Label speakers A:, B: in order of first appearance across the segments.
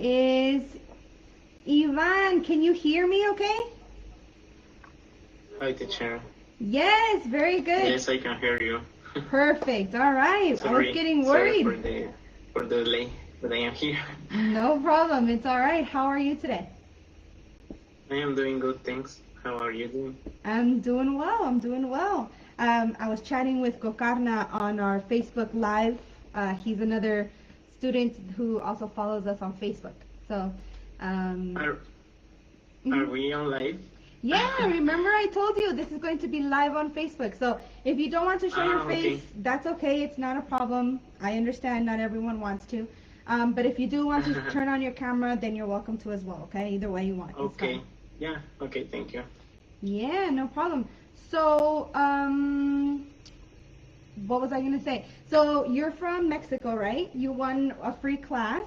A: is Ivan. Can you hear me okay?
B: Hi, teacher.
A: Yes, very good.
B: Yes, I can hear you.
A: Perfect. All right. I was getting worried.
B: Sorry for the delay, but I am here.
A: No problem. It's all right. How are you today?
B: I am doing good, thanks. How are you doing?
A: I'm doing well. I was chatting with Gokarna on our Facebook Live. He's another student who also follows us on Facebook. So,
B: Are we on live?
A: yeah, remember I told you this is going to be live on Facebook. So if you don't want to show your face,
B: Okay.
A: that's okay. It's not a problem. I understand not everyone wants to. But if you do want to turn on your camera, then you're welcome to as well, okay? Either way you want.
B: Okay. Yeah, okay, thank you.
A: Yeah, no problem. So, what was I going to say? So you're from Mexico, right? You won a free class.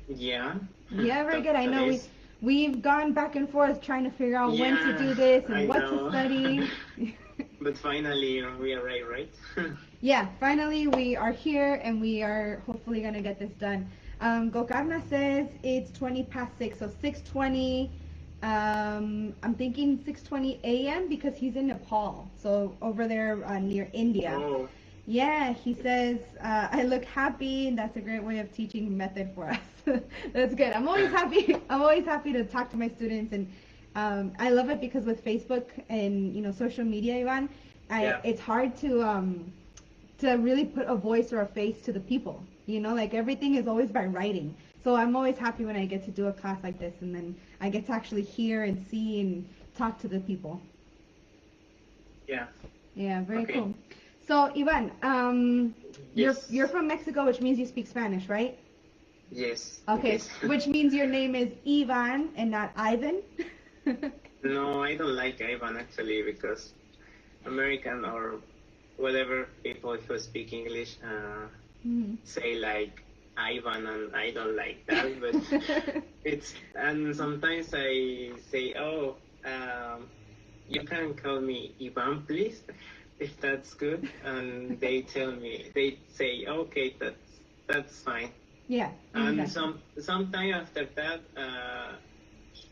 B: Yeah.
A: Yeah, very good. I know we've gone back and forth trying to figure out when to do this and what to study.
B: But finally we arrived, right?
A: Yeah, finally we are here and we are hopefully going to get this done. Gokarna says it's 20 past 6, so 6:20. I'm thinking 6:20 a.m. because he's in Nepal, so over there near India.
B: Oh.
A: Yeah, he says, I look happy, and that's a great way of teaching method for us. That's good. I'm always happy to talk to my students, and I love it because with Facebook and social media, Ivan, it's hard to really put a voice or a face to the people. Like everything is always by writing. So I'm always happy when I get to do a class like this, and then I get to actually hear and see and talk to the people.
B: Yeah.
A: Yeah, very cool. So, Ivan,
B: Yes.
A: you're from Mexico, which means you speak Spanish, right?
B: Yes.
A: Okay,
B: Yes.
A: which means your name is Ivan and not Ivan?
B: No, I don't like Ivan actually because American or whatever people who speak English say like Ivan, and I don't like that. But and sometimes I say, you can call me Ivan, please, if that's good. And they say, okay, that's fine.
A: Yeah.
B: And
A: Exactly.
B: sometime after that,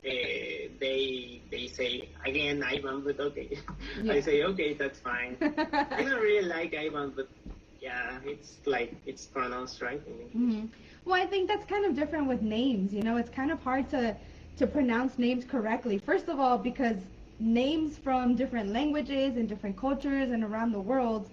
B: they say again Ivan, but okay.
A: Yeah.
B: I say okay, that's fine. I don't really like Ivan, but yeah, it's pronounced right in English.
A: Well, I think that's kind of different with names. It's kind of hard to pronounce names correctly. First of all, because names from different languages and different cultures and around the world,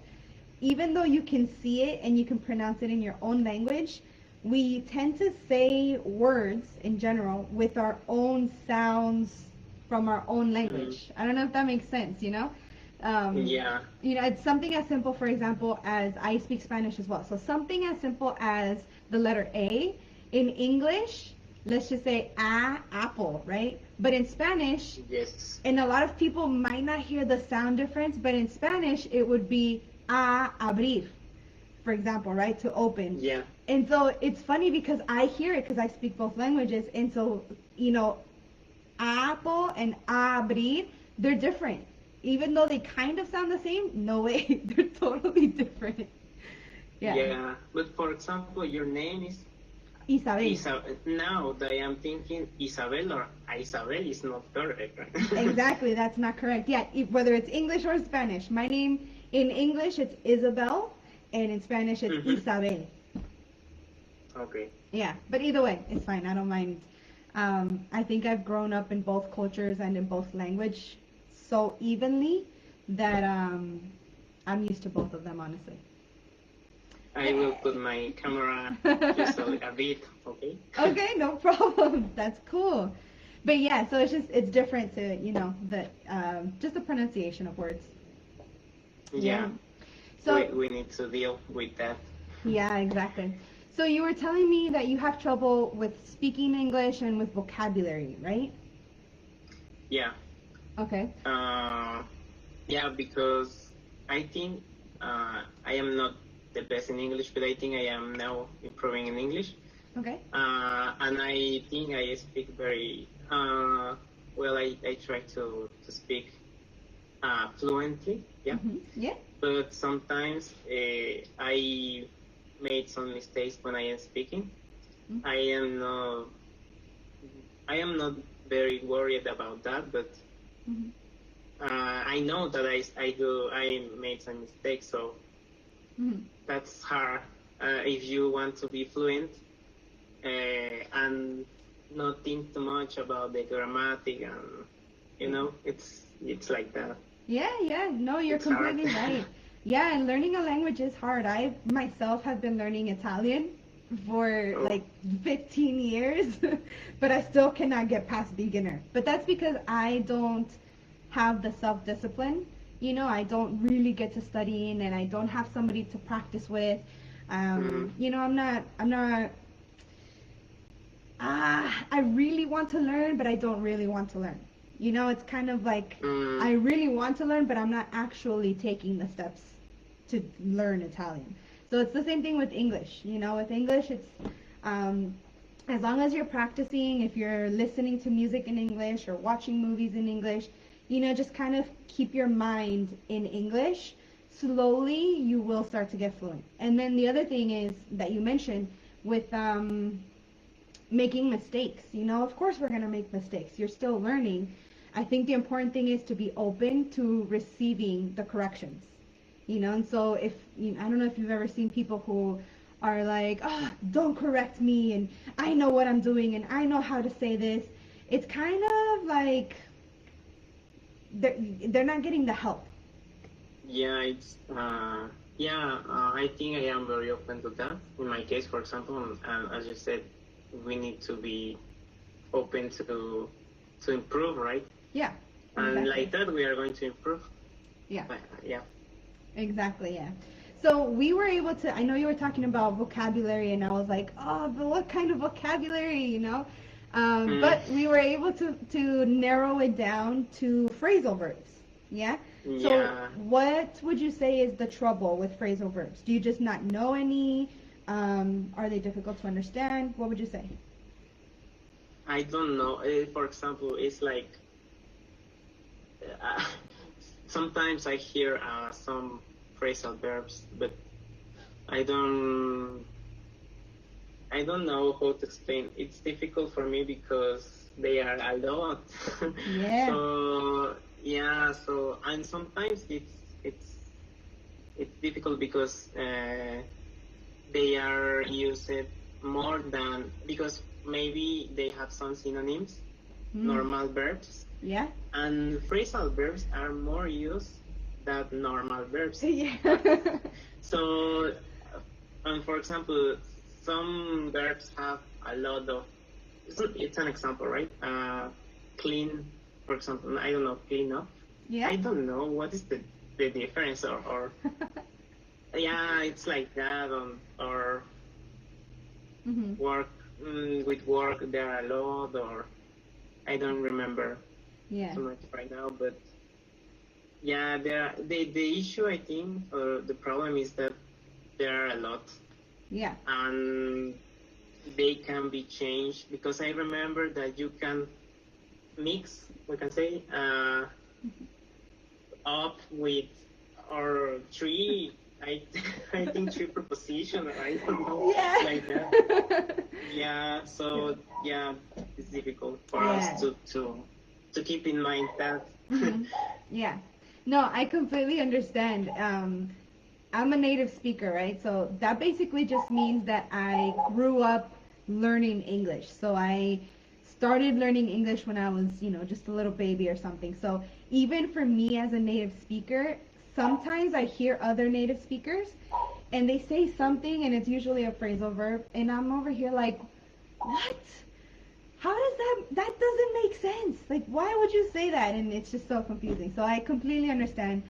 A: even though you can see it and you can pronounce it in your own language, we tend to say words in general with our own sounds from our own language. I don't know if that makes sense,
B: Yeah.
A: It's something as simple, for example, as I speak Spanish as well. So something as simple as the letter A in English, let's just say apple, right? But in Spanish,
B: Yes.
A: and a lot of people might not hear the sound difference, but in Spanish it would be abrir, for example, right? To open.
B: Yeah.
A: And so it's funny because I hear it because I speak both languages, and so apple and abrir, they're different. Even though they kind of sound the same, no way, they're totally different. Yeah.
B: Yeah, but for example, your name is
A: Isabel.
B: Now that I am thinking Isabel or Isabel is not correct, right?
A: Exactly, that's not correct. Yeah, whether it's English or Spanish. My name in English it's Isabel, and in Spanish it's Isabel.
B: Okay.
A: Yeah, but either way, it's fine. I don't mind. I think I've grown up in both cultures and in both language so evenly that I'm used to both of them, honestly.
B: I will put my camera just a bit, okay?
A: Okay, no problem. That's cool. But yeah, so it's different to just the pronunciation of words.
B: Yeah.
A: So
B: we need to deal with that.
A: Yeah, exactly. So you were telling me that you have trouble with speaking English and with vocabulary, right?
B: Yeah.
A: Okay.
B: Yeah, because I think I am not the best in English, but I think I am now improving in English.
A: Okay.
B: And I think I speak very well. I try to speak fluently. Yeah.
A: Yeah.
B: But sometimes I made some mistakes when I am speaking. I am not I am not very worried about that, but I know that I made some mistakes, so that's hard. If you want to be fluent and not think too much about the grammatic, and it's like that.
A: Yeah. No, you're
B: It's hard.
A: completely right. Yeah, and learning a language is hard. I myself have been learning Italian for
B: Oh,
A: like 15 years, but I still cannot get past beginner. But that's because I don't have the self-discipline. I don't really get to studying, and I don't have somebody to practice with. I'm not. I really want to learn, but I don't really want to learn. It's kind of like
B: mm,
A: I really want to learn, but I'm not actually taking the steps to learn Italian. So it's the same thing with English. With English, it's as long as you're practicing, if you're listening to music in English or watching movies in English, just kind of keep your mind in English. Slowly, you will start to get fluent. And then the other thing is that you mentioned with making mistakes. Of course we're going to make mistakes. You're still learning. I think the important thing is to be open to receiving the corrections. And so I don't know if you've ever seen people who are like, don't correct me, and I know what I'm doing, and I know how to say this. It's kind of like they're not getting the help.
B: yeah, I think I am very open to that. In my case, for example, as you said, we need to be open to improve, right?
A: Yeah,
B: And
A: exactly.
B: like that, we are going to improve.
A: Yeah,
B: But, yeah.
A: exactly. Yeah. So we were able to. I know you were talking about vocabulary, and I was like, but what kind of vocabulary,
B: Mm,
A: But we were able to narrow it down to phrasal verbs. Yeah. So
B: yeah,
A: what would you say is the trouble with phrasal verbs? Do you just not know any? Are they difficult to understand? What would you say?
B: I don't know. For example, it's like uh, sometimes I hear some phrasal verbs, but I don't I don't know how to explain. It's difficult for me because they are a lot.
A: Yeah.
B: So yeah, and sometimes it's it's difficult because they are used more than because maybe they have some synonyms,
A: Mm.
B: normal verbs,
A: Yeah.
B: and phrasal verbs are more used than normal verbs.
A: Yeah.
B: So, and for example, some verbs have a lot of. It's an example, right? Clean, for example. I don't know, clean up.
A: Yeah.
B: I don't know what is the difference, or yeah, it's like that, or
A: Mhm.
B: work with work there are a lot, or I don't remember
A: Yeah.
B: so much right now, but yeah, the issue I think, or the problem is that there are a lot,
A: Yeah.
B: and they can be changed because I remember that you can mix, we can say, up with or three. I I think three preposition, or I don't know,
A: Yeah.
B: like that. Yeah, so yeah, it's difficult for us
A: Yeah.
B: to keep in mind that.
A: Mhm. Yeah. No, I completely understand. I'm a native speaker, right? So that basically just means that I grew up learning English. So I started learning English when I was, just a little baby or something. So even for me as a native speaker, sometimes I hear other native speakers and they say something and it's usually a phrasal verb and I'm over here like, what? How does that doesn't make sense? Like, why would you say that? And it's just so confusing. So I completely understand.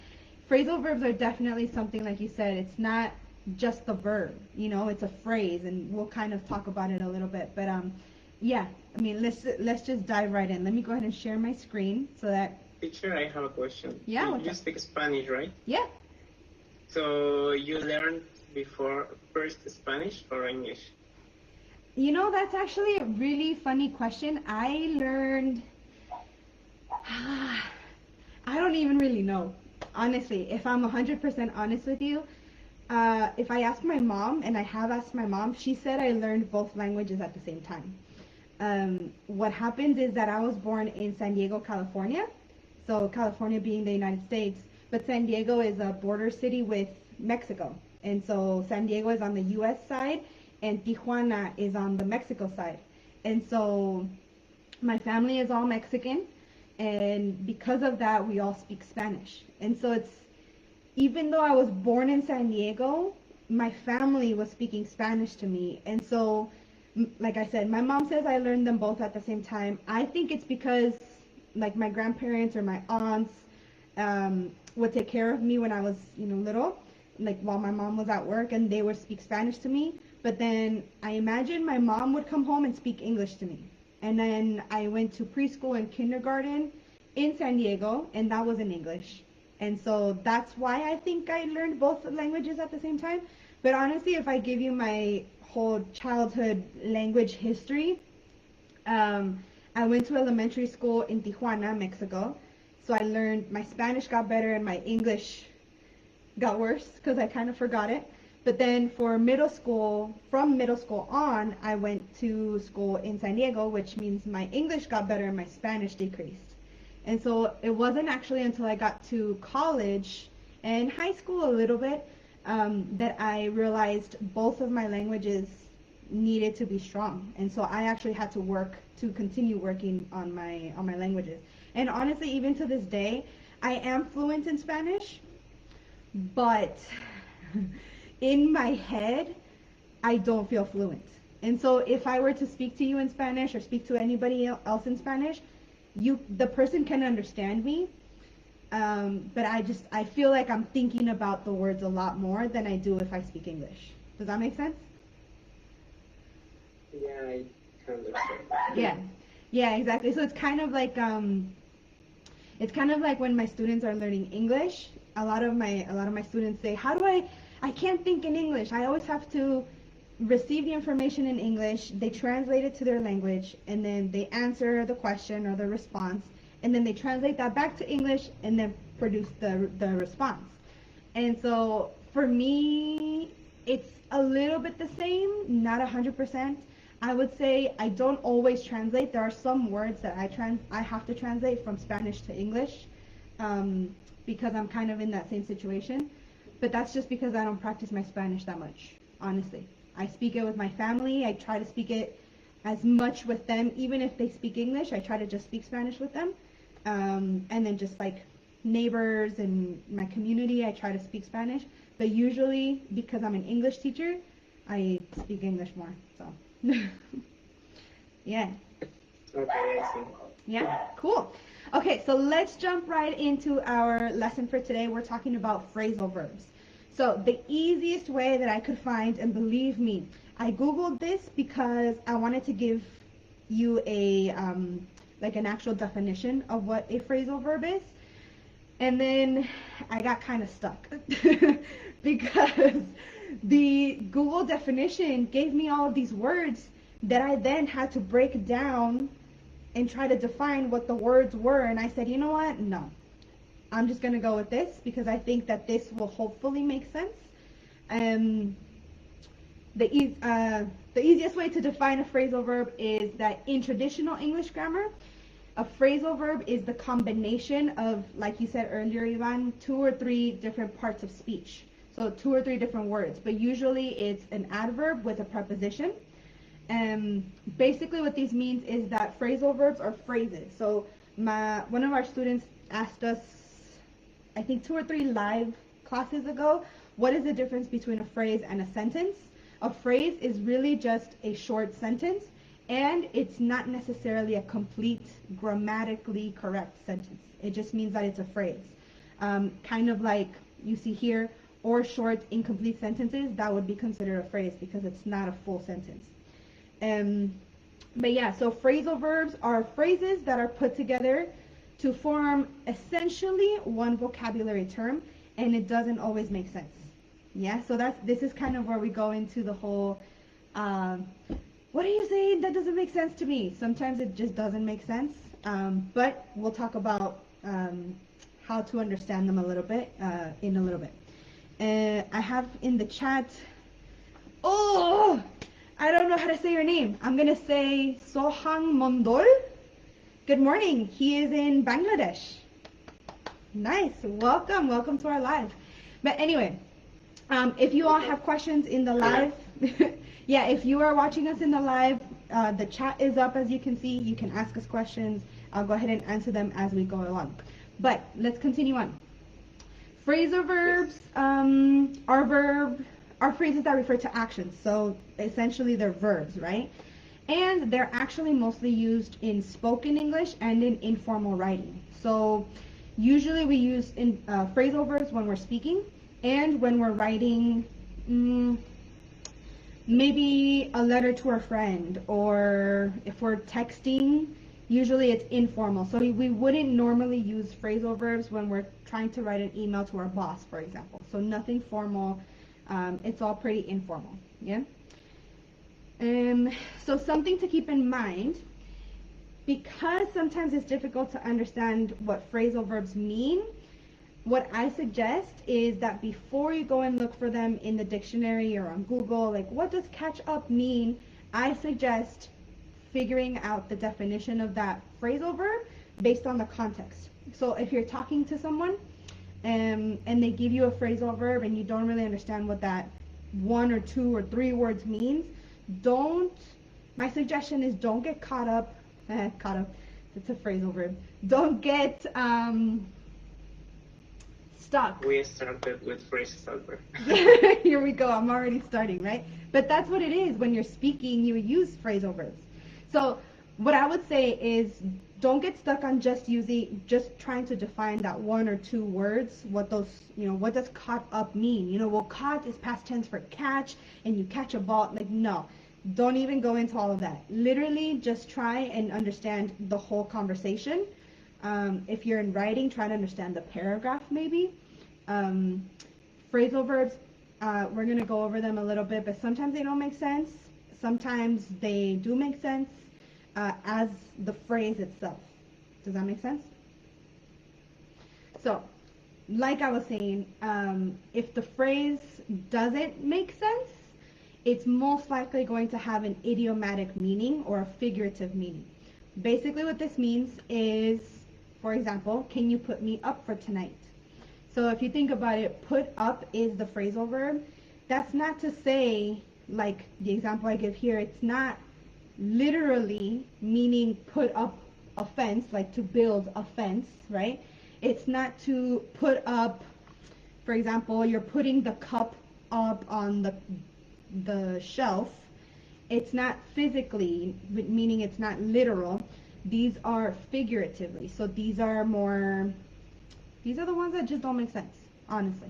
A: Phrasal verbs are definitely something, like you said, it's not just the verb, it's a phrase, and we'll kind of talk about it a little bit. But yeah, I mean, let's just dive right in. Let me go ahead and share my screen so that.
B: Teacher, I have a question.
A: Yeah, what's
B: You
A: up?
B: speak Spanish, right?
A: Yeah.
B: So you learned before first Spanish or English?
A: That's actually a really funny question. I learned. I don't even really know. Honestly, if I'm 100% honest with you, if I ask my mom, and I have asked my mom, she said I learned both languages at the same time. What happens is that I was born in San Diego, California. So California being the United States, but San Diego is a border city with Mexico. And so San Diego is on the US side and Tijuana is on the Mexico side. And so my family is all Mexican, and because of that we all speak Spanish. And so it's, even though I was born in San Diego, my family was speaking Spanish to me. And so, like I said, my mom says I learned them both at the same time. I think it's because like my grandparents or my aunts would take care of me when I was, little, like while my mom was at work, and they would speak Spanish to me. But then I imagine my mom would come home and speak English to me. And then I went to preschool and kindergarten in San Diego, and that was in English. And so that's why I think I learned both languages at the same time. But honestly, if I give you my whole childhood language history, I went to elementary school in Tijuana, Mexico. So I learned, my Spanish got better and my English got worse because I kind of forgot it. But then for middle school, from middle school on, I went to school in San Diego, which means my English got better and my Spanish decreased. And so it wasn't actually until I got to college and high school a little bit that I realized both of my languages needed to be strong. And so I actually had to continue working on my languages. And honestly, even to this day, I am fluent in Spanish, but in my head, I don't feel fluent. And so if I were to speak to you in Spanish or speak to anybody else in Spanish, the person can understand me, but I feel like I'm thinking about the words a lot more than I do if I speak English. Does that make sense?
B: Yeah, I understand.
A: Yeah, exactly. So it's kind of like when my students are learning English. A lot of my students say, "How do I can't think in English. I always have to receive the information in English, they translate it to their language, and then they answer the question or the response, and then they translate that back to English and then produce the response." And so for me, it's a little bit the same, not 100%. I would say I don't always translate. There are some words that I have to translate from Spanish to English because I'm kind of in that same situation. But that's just because I don't practice my Spanish that much, honestly. I speak it with my family. I try to speak it as much with them. Even if they speak English, I try to just speak Spanish with them. And then just like neighbors and my community, I try to speak Spanish. But usually, because I'm an English teacher, I speak English more. So, yeah.
B: Okay, I see.
A: Yeah, cool. Okay, so let's jump right into our lesson for today. We're talking about phrasal verbs. So the easiest way that I could find, and believe me, I Googled this because I wanted to give you a like an actual definition of what a phrasal verb is. And then I got kind of stuck because the Google definition gave me all of these words that I then had to break down and try to define what the words were. And I said, you know what? No. I'm just going to go with this because I think that this will hopefully make sense. The easiest way to define a phrasal verb is that in traditional English grammar, a phrasal verb is the combination of, like you said earlier, Ivan, 2 or 3 different parts of speech. So 2 or 3 different words, but usually it's an adverb with a preposition. Basically what this means is that phrasal verbs are phrases. So one of our students asked us, I think 2 or 3 live classes ago, what is the difference between a phrase and a sentence? A phrase is really just a short sentence, and it's not necessarily a complete grammatically correct sentence. It just means that it's a phrase. Kind of like you see here, or short incomplete sentences, that would be considered a phrase because it's not a full sentence. But yeah, so phrasal verbs are phrases that are put together to form essentially one vocabulary term, and it doesn't always make sense. Yeah, so this is kind of where we go into the whole, what are you saying? That doesn't make sense to me. Sometimes it just doesn't make sense, but we'll talk about how to understand them a little bit in a little bit. I have in the chat, oh, I don't know how to say your name. I'm going to say Sohang Mondol. Good morning. He is in Bangladesh. Nice. Welcome to our live. But anyway, if you all have questions in the live, yeah, if you are watching us in the live, the chat is up as you can see. You can ask us questions. I'll go ahead and answer them as we go along. But let's continue on. Phrasal verbs are phrases that refer to actions. So essentially they're verbs, right? And they're actually mostly used in spoken English and in informal writing. So usually we use phrasal verbs when we're speaking and when we're writing maybe a letter to a friend, or if we're texting, usually it's informal. So we wouldn't normally use phrasal verbs when we're trying to write an email to our boss, for example. So nothing formal. It's all pretty informal. Yeah. So something to keep in mind, because sometimes it's difficult to understand what phrasal verbs mean, what I suggest is that before you go and look for them in the dictionary or on Google, like what does catch up mean, I suggest figuring out the definition of that phrasal verb based on the context. So if you're talking to someone and they give you a phrasal verb and you don't really understand what that 1 or 2 or 3 words means, my suggestion is don't get caught up, it's a phrasal verb, don't get stuck.
B: We started with phrasal verb.
A: Here we go, I'm already starting, right? But that's what it is. When you're speaking, you use phrasal verbs. So what I would say is don't get stuck on just trying to define that 1 or 2 words, what does caught up mean? Well, caught is past tense for catch, and you catch a ball. Like, no, don't even go into all of that. Literally, just try and understand the whole conversation. If you're in writing, try to understand the paragraph maybe. Phrasal verbs, we're going to go over them a little bit, but sometimes they don't make sense. Sometimes they do make sense as the phrase itself. Does that make sense? So, like I was saying, if the phrase doesn't make sense, it's most likely going to have an idiomatic meaning or a figurative meaning. Basically what this means is, for example, can you put me up for tonight? So if you think about it, put up is the phrasal verb. That's not to say, like the example I give here, it's not literally meaning put up a fence, like to build a fence, right? It's not to put up, for example, you're putting the cup up on the shelf. It's not physically, meaning it's not literal. These are figuratively. So these are the ones that just don't make sense, honestly.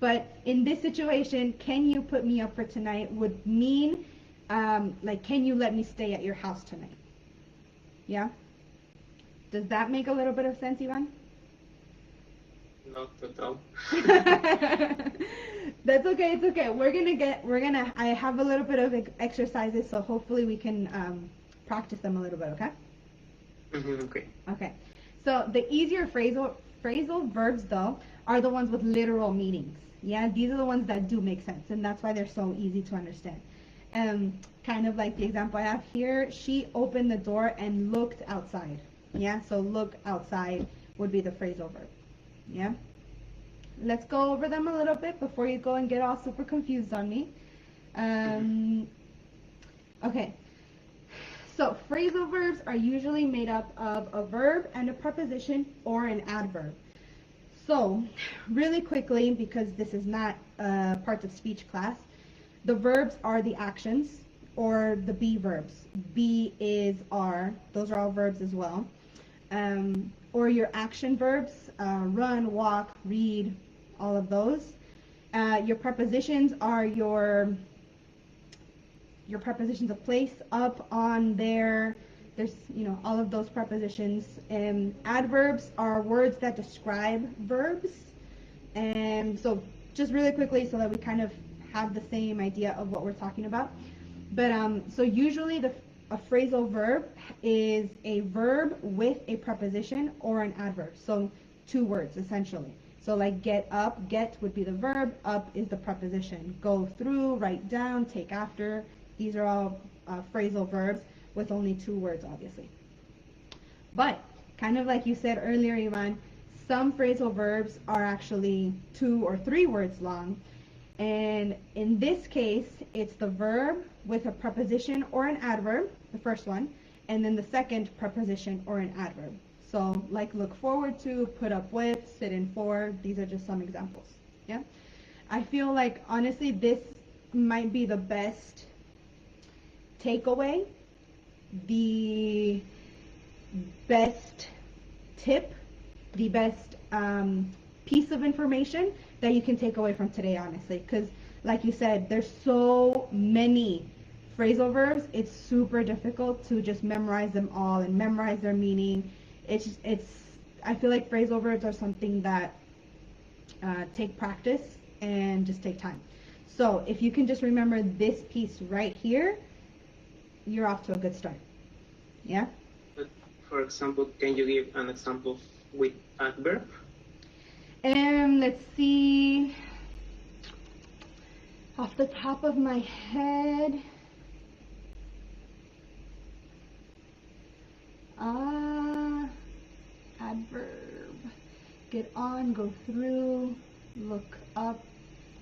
A: But in this situation, can you put me up for tonight would mean, like, can you let me stay at your house tonight? Yeah? Does that make a little bit of sense, Ivan?
B: Not at all.
A: That's okay, it's okay. I have a little bit of exercises, so hopefully we can practice them a little bit, okay?
B: Okay.
A: Okay. So the easier phrasal verbs, though, are the ones with literal meanings. Yeah, these are the ones that do make sense, and that's why they're so easy to understand. Kind of like the example I have here, she opened the door and looked outside. Yeah, so look outside would be the phrasal verb. Yeah. Let's go over them a little bit before you go and get all super confused on me. Okay. So phrasal verbs are usually made up of a verb and a preposition or an adverb. So really quickly, because this is not part of speech class, the verbs are the actions or the be verbs. Be, is, are. Those are all verbs as well. Or your action verbs, run, walk, read, all of those. Your prepositions are your prepositions of place, up, on, there. There's, all of those prepositions. Adverbs are words that describe verbs. And so just really quickly so that we kind of have the same idea of what we're talking about. But so usually a phrasal verb is a verb with a preposition or an adverb. So 2 words essentially. So like get up, get would be the verb, up is the preposition. Go through, write down, take after. These are all phrasal verbs with only 2 words, obviously. But kind of like you said earlier, Ivan, some phrasal verbs are actually 2 or 3 words long. And in this case, it's the verb with a preposition or an adverb, the first one, and then the second preposition or an adverb. So like look forward to, put up with, sit in for, these are just some examples. Yeah. I feel like honestly this might be the best takeaway, the best tip, the best piece of information that you can take away from today, honestly, because like you said, there's so many phrasal verbs, it's super difficult to just memorize them all and memorize their meaning. I feel like phrasal verbs are something that take practice and just take time. So if you can just remember this piece right here, you're off to a good start. Yeah?
B: But for example, can you give an example with adverb?
A: Let's see. Off the top of my head. Adverb. Get on, go through, look up.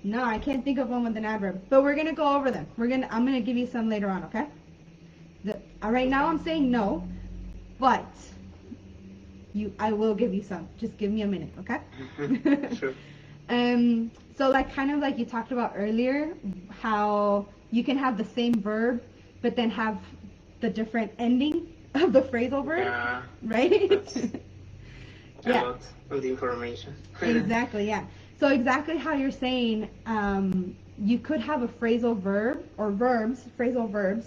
A: No, I can't think of one with an adverb, but we're gonna go over them. I'm gonna give you some later on, okay? Right now I'm saying no, but I will give you some. Just give me a minute, okay?
B: Sure.
A: So like kind of like you talked about earlier, how you can have the same verb, but then have the different ending of the phrasal verb, right?
B: That's
A: yeah.
B: A lot of the information.
A: Exactly, yeah. So exactly how you're saying, you could have a phrasal verb or phrasal verbs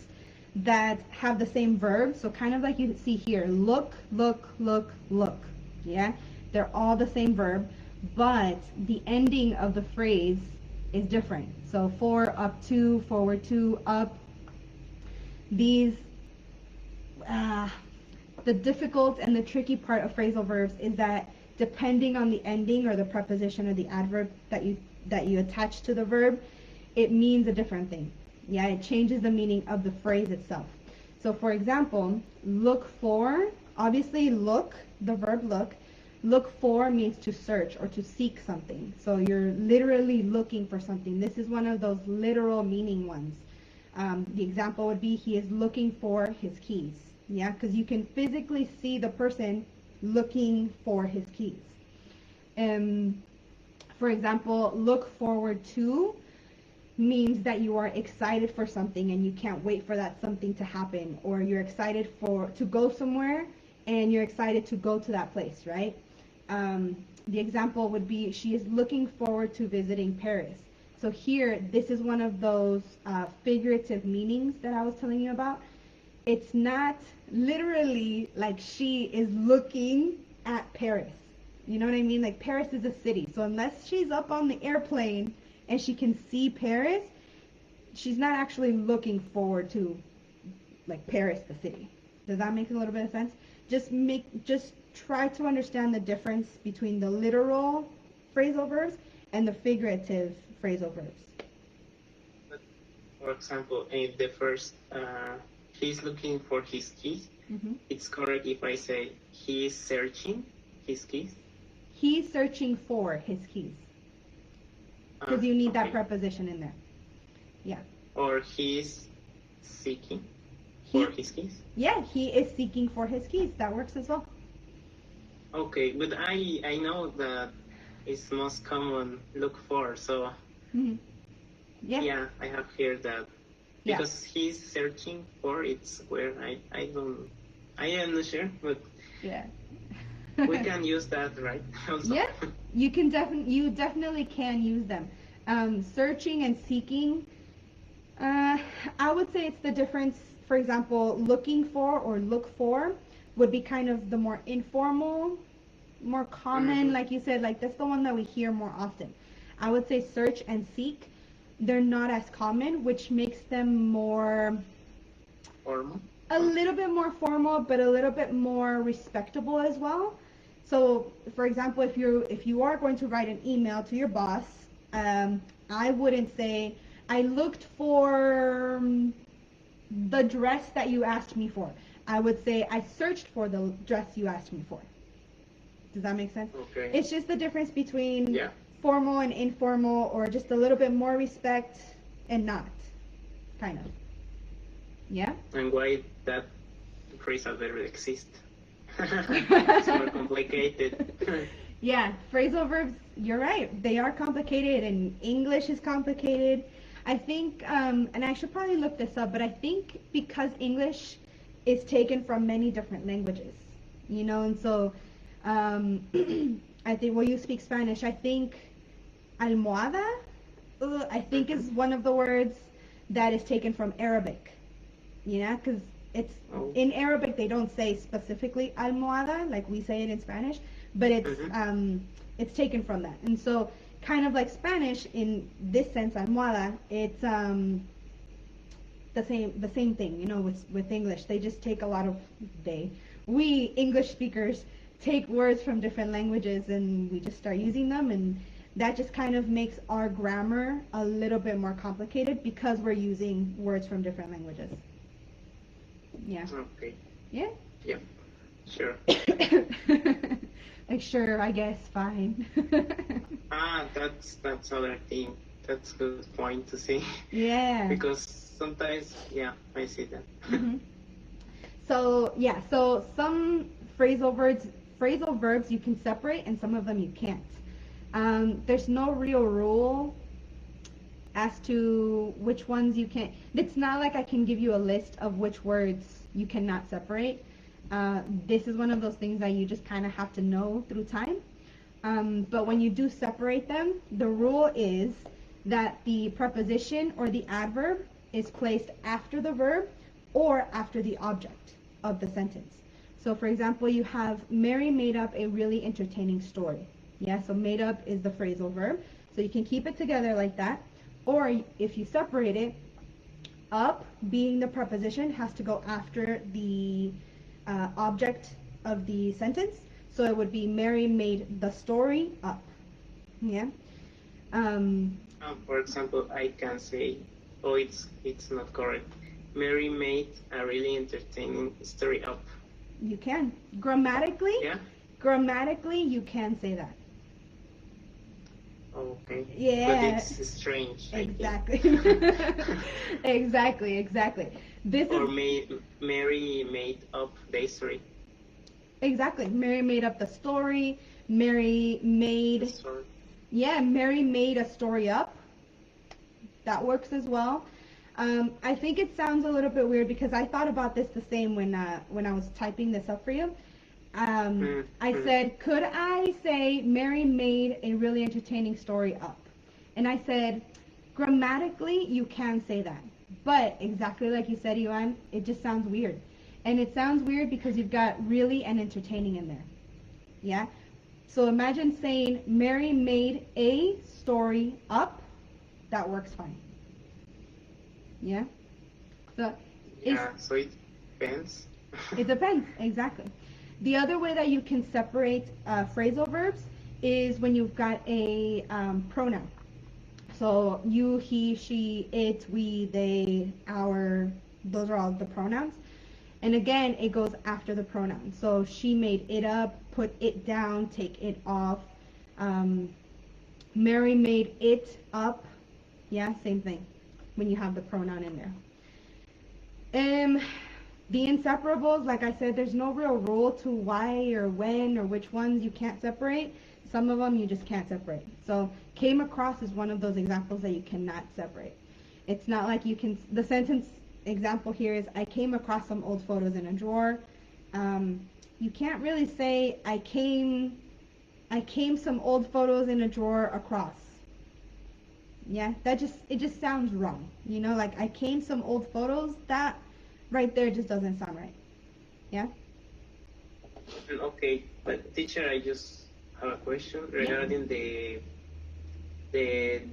A: that have the same verb. So kind of like you see here, look, look, look, look. Yeah, they're all the same verb, but the ending of the phrase is different. So for, up to, forward to, up. These, the difficult and the tricky part of phrasal verbs is that depending on the ending or the preposition or the adverb that you attach to the verb, it means a different thing. Yeah, it changes the meaning of the phrase itself. So for example, look for, obviously look, the verb look for means to search or to seek something. So you're literally looking for something. This is one of those literal meaning ones. The example would be he is looking for his keys. Yeah, because you can physically see the person looking for his keys. For example, look forward to means that you are excited for something and you can't wait for that something to happen, or you're excited to go somewhere and you're excited to go to that place, right? The example would be she is looking forward to visiting Paris. So here, this is one of those figurative meanings that I was telling you about. It's not literally like she is looking at Paris. You know what I mean? Like Paris is a city. So unless she's up on the airplane and she can see Paris, she's not actually looking forward to like Paris, the city. Does that make a little bit of sense? Just try to understand the difference between the literal phrasal verbs and the figurative phrasal verbs.
B: For example, in the first, he's looking for his keys. Mm-hmm. It's correct if I say he's searching his keys?
A: He's searching for his keys. Because you need that preposition in there. Yeah.
B: Or he's seeking for his keys?
A: Yeah, he is seeking for his keys. That works as well.
B: Okay, but I know that it's most common look for, so yeah, I have heard that. Because he's searching for, it's where I am not sure, but
A: yeah.
B: We can use that, right? Also.
A: Yeah, you definitely can use them. Searching and seeking, I would say it's the difference. For example, looking for or look for would be kind of the more informal, more common, like you said, like that's the one that we hear more often. I would say search and seek, they're not as common, which makes them more
B: formal.
A: A little bit more formal, but a little bit more respectable as well. So, for example, if you are going to write an email to your boss, I wouldn't say I looked for the dress that you asked me for. I would say I searched for the dress you asked me for. Does that make sense?
B: Okay.
A: It's just the difference between
B: Yeah.
A: formal and informal, or just a little bit more respect and not, kind of. Yeah?
B: And why that phrasal verb exists? It's more complicated.
A: Yeah, phrasal verbs, you're right. They are complicated, and English is complicated. I think, and I should probably look this up, but I think because English is taken from many different languages, and so I think, well, you speak Spanish. I think almohada, I think is one of the words that is taken from Arabic. Because it's in Arabic they don't say specifically almohada like we say it in Spanish, but it's taken from that. And so kind of like Spanish in this sense, almohada, it's the same thing, with English. They just take a lot of we English speakers take words from different languages and we just start using them, and that just kind of makes our grammar a little bit more complicated because we're using words from different languages. Yeah.
B: Okay.
A: Yeah?
B: Yeah. Sure.
A: Like, sure, I guess, fine.
B: That's other thing. That's good point to see.
A: Yeah.
B: Because sometimes, yeah, I see that.
A: So, yeah, so some phrasal verbs you can separate and some of them you can't. There's no real rule as to which ones you can. It's not like I can give you a list of which words you cannot separate. This is one of those things that you just kind of have to know through time. But when you do separate them, the rule is that the preposition or the adverb is placed after the verb or after the object of the sentence. So for example, you have Mary made up a really entertaining story. Yeah, so made up is the phrasal verb. So you can keep it together like that. Or if you separate it, up being the preposition has to go after the object of the sentence. So it would be Mary made the story up. Yeah.
B: For example, I can say, oh, it's not correct. Mary made a really entertaining story up.
A: You can. Grammatically,
B: Yeah.
A: Grammatically, you can say that.
B: Okay.
A: Yeah.
B: But it's strange.
A: Exactly. Exactly. This
B: or
A: is
B: Mary made up the story.
A: Exactly. Mary made up the story. Mary made Mary made a story up. That works as well. I think it sounds a little bit weird because I thought about this the same when I was typing this up for you. I said, could I say Mary made a really entertaining story up? And I said, grammatically, you can say that. But exactly like you said, Ivan, it just sounds weird. And it sounds weird because you've got really and entertaining in there. Yeah? So imagine saying Mary made a story up. That works fine. Yeah? So
B: it depends.
A: It depends, exactly. The other way that you can separate phrasal verbs is when you've got a pronoun. So you, he, she, it, we, they, our, those are all the pronouns. And again, it goes after the pronoun. So she made it up, put it down, take it off. Mary made it up. Yeah, same thing when you have the pronoun in there. The inseparables, like I said, there's no real rule to why or when or which ones you can't separate. Some of them you just can't separate. So came across is one of those examples that you cannot separate. It's not like you can, the sentence example here is, I came across some old photos in a drawer. You can't really say, I came some old photos in a drawer across. Yeah, it just sounds wrong. Like I came some old photos, that right there just doesn't sound right. Yeah?
B: Okay, but teacher, I just have a question regarding the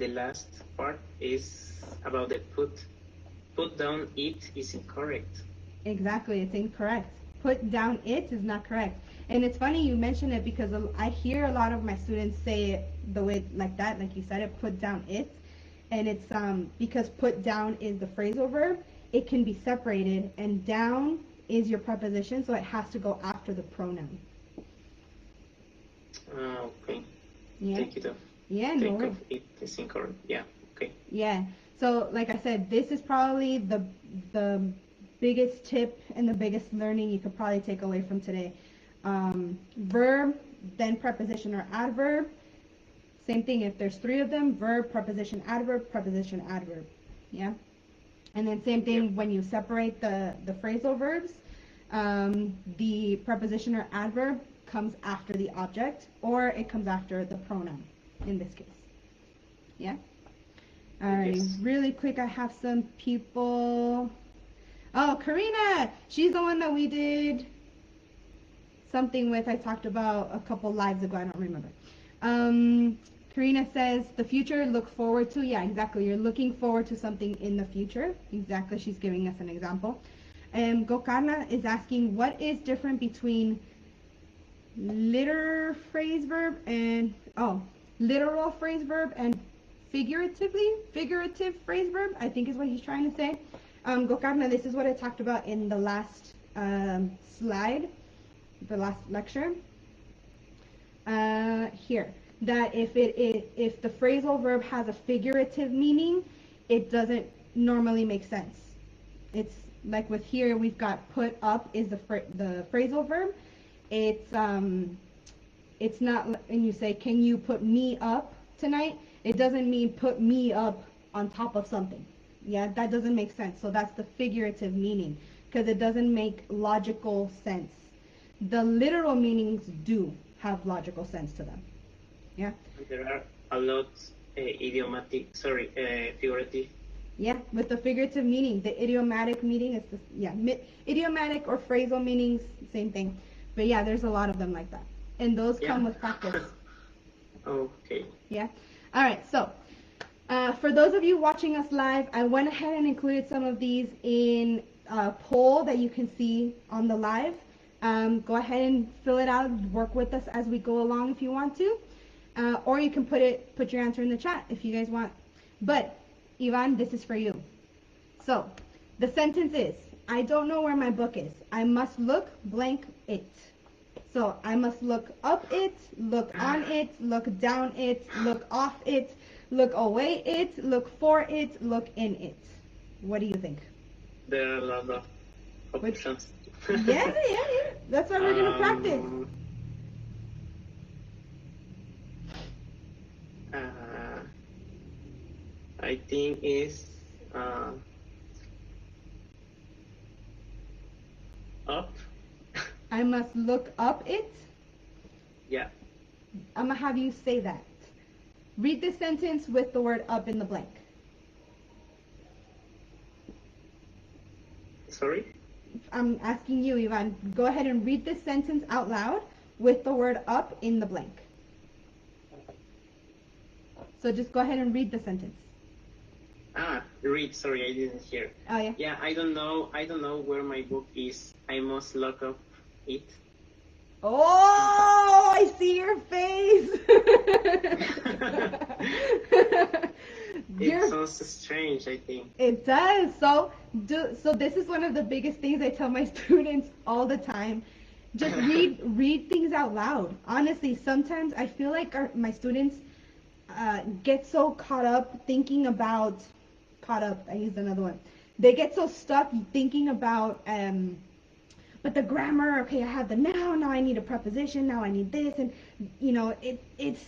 B: last part is about the put down it is incorrect.
A: Exactly, it's incorrect. put down it is not correct. And it's funny you mention it because I hear a lot of my students say it the way like that, like you said it, put down it. And it's because put down is the phrasal verb, it can be separated, and down is your preposition, so it has to go after the pronoun.
B: Okay.
A: Yeah.
B: Take it off.
A: Yeah, no
B: Think
A: worries.
B: of it is incorrect. Yeah. Okay.
A: Yeah. So like I said, this is probably the biggest tip and the biggest learning you could probably take away from today. Verb, then preposition or adverb. Same thing, if there's 3 of them, verb, preposition, adverb, preposition, adverb. Yeah? And then same thing when you separate the phrasal verbs, the preposition or adverb comes after the object, or it comes after the pronoun in this case. Yeah? Alright,
B: Yes.
A: really quick, I have some people. Oh, Karina! She's the one that we did something with, I talked about a couple lives ago, I don't remember. Karina says, the future, look forward to. Yeah, exactly. You're looking forward to something in the future. Exactly. She's giving us an example. And Gokarna is asking, what is different between literal phrase verb and, literal phrase verb and figurative phrase verb, I think is what he's trying to say. Gokarna, this is what I talked about in the last slide, the last lecture. Here. That if the phrasal verb has a figurative meaning, it doesn't normally make sense. It's like with here we've got put up is the phrasal verb. It's not, and you say, can you put me up tonight? It doesn't mean put me up on top of something. Yeah, that doesn't make sense. So that's the figurative meaning because it doesn't make logical sense. The literal meanings do have logical sense to them. Yeah.
B: There are a lot figurative.
A: Yeah, with the figurative meaning, the idiomatic meaning is idiomatic or phrasal meanings, same thing. But yeah, there's a lot of them like that, and those come with practice.
B: Okay.
A: Yeah. All right. So, for those of you watching us live, I went ahead and included some of these in a poll that you can see on the live. Go ahead and fill it out. Work with us as we go along if you want to. Or you can put your answer in the chat if you guys want. But, Ivan, this is for you. So, the sentence is, I don't know where my book is. I must look blank it. So, I must look up it, look on it, look down it, look off it, look away it, look for it, look in it. What do you think?
B: There are a lot of options.
A: Yeah. That's why we're going to practice.
B: I think is up.
A: I must look up it.
B: Yeah.
A: I'm going to have you say that. Read this sentence with the word up in the blank.
B: Sorry?
A: I'm asking you, Ivan. Go ahead and read this sentence out loud with the word up in the blank. So just go ahead and read the sentence.
B: Read. Sorry, I didn't hear.
A: Oh, yeah?
B: Yeah, I don't know where my book is. I must look up it.
A: Oh, I see your face.
B: It sounds strange, I think.
A: It does. So this is one of the biggest things I tell my students all the time. Just read things out loud. Honestly, sometimes I feel like my students get so caught up thinking about, I used another one. They get so stuck thinking about, but the grammar, okay, I have the noun, now I need a preposition, now I need this, and, it's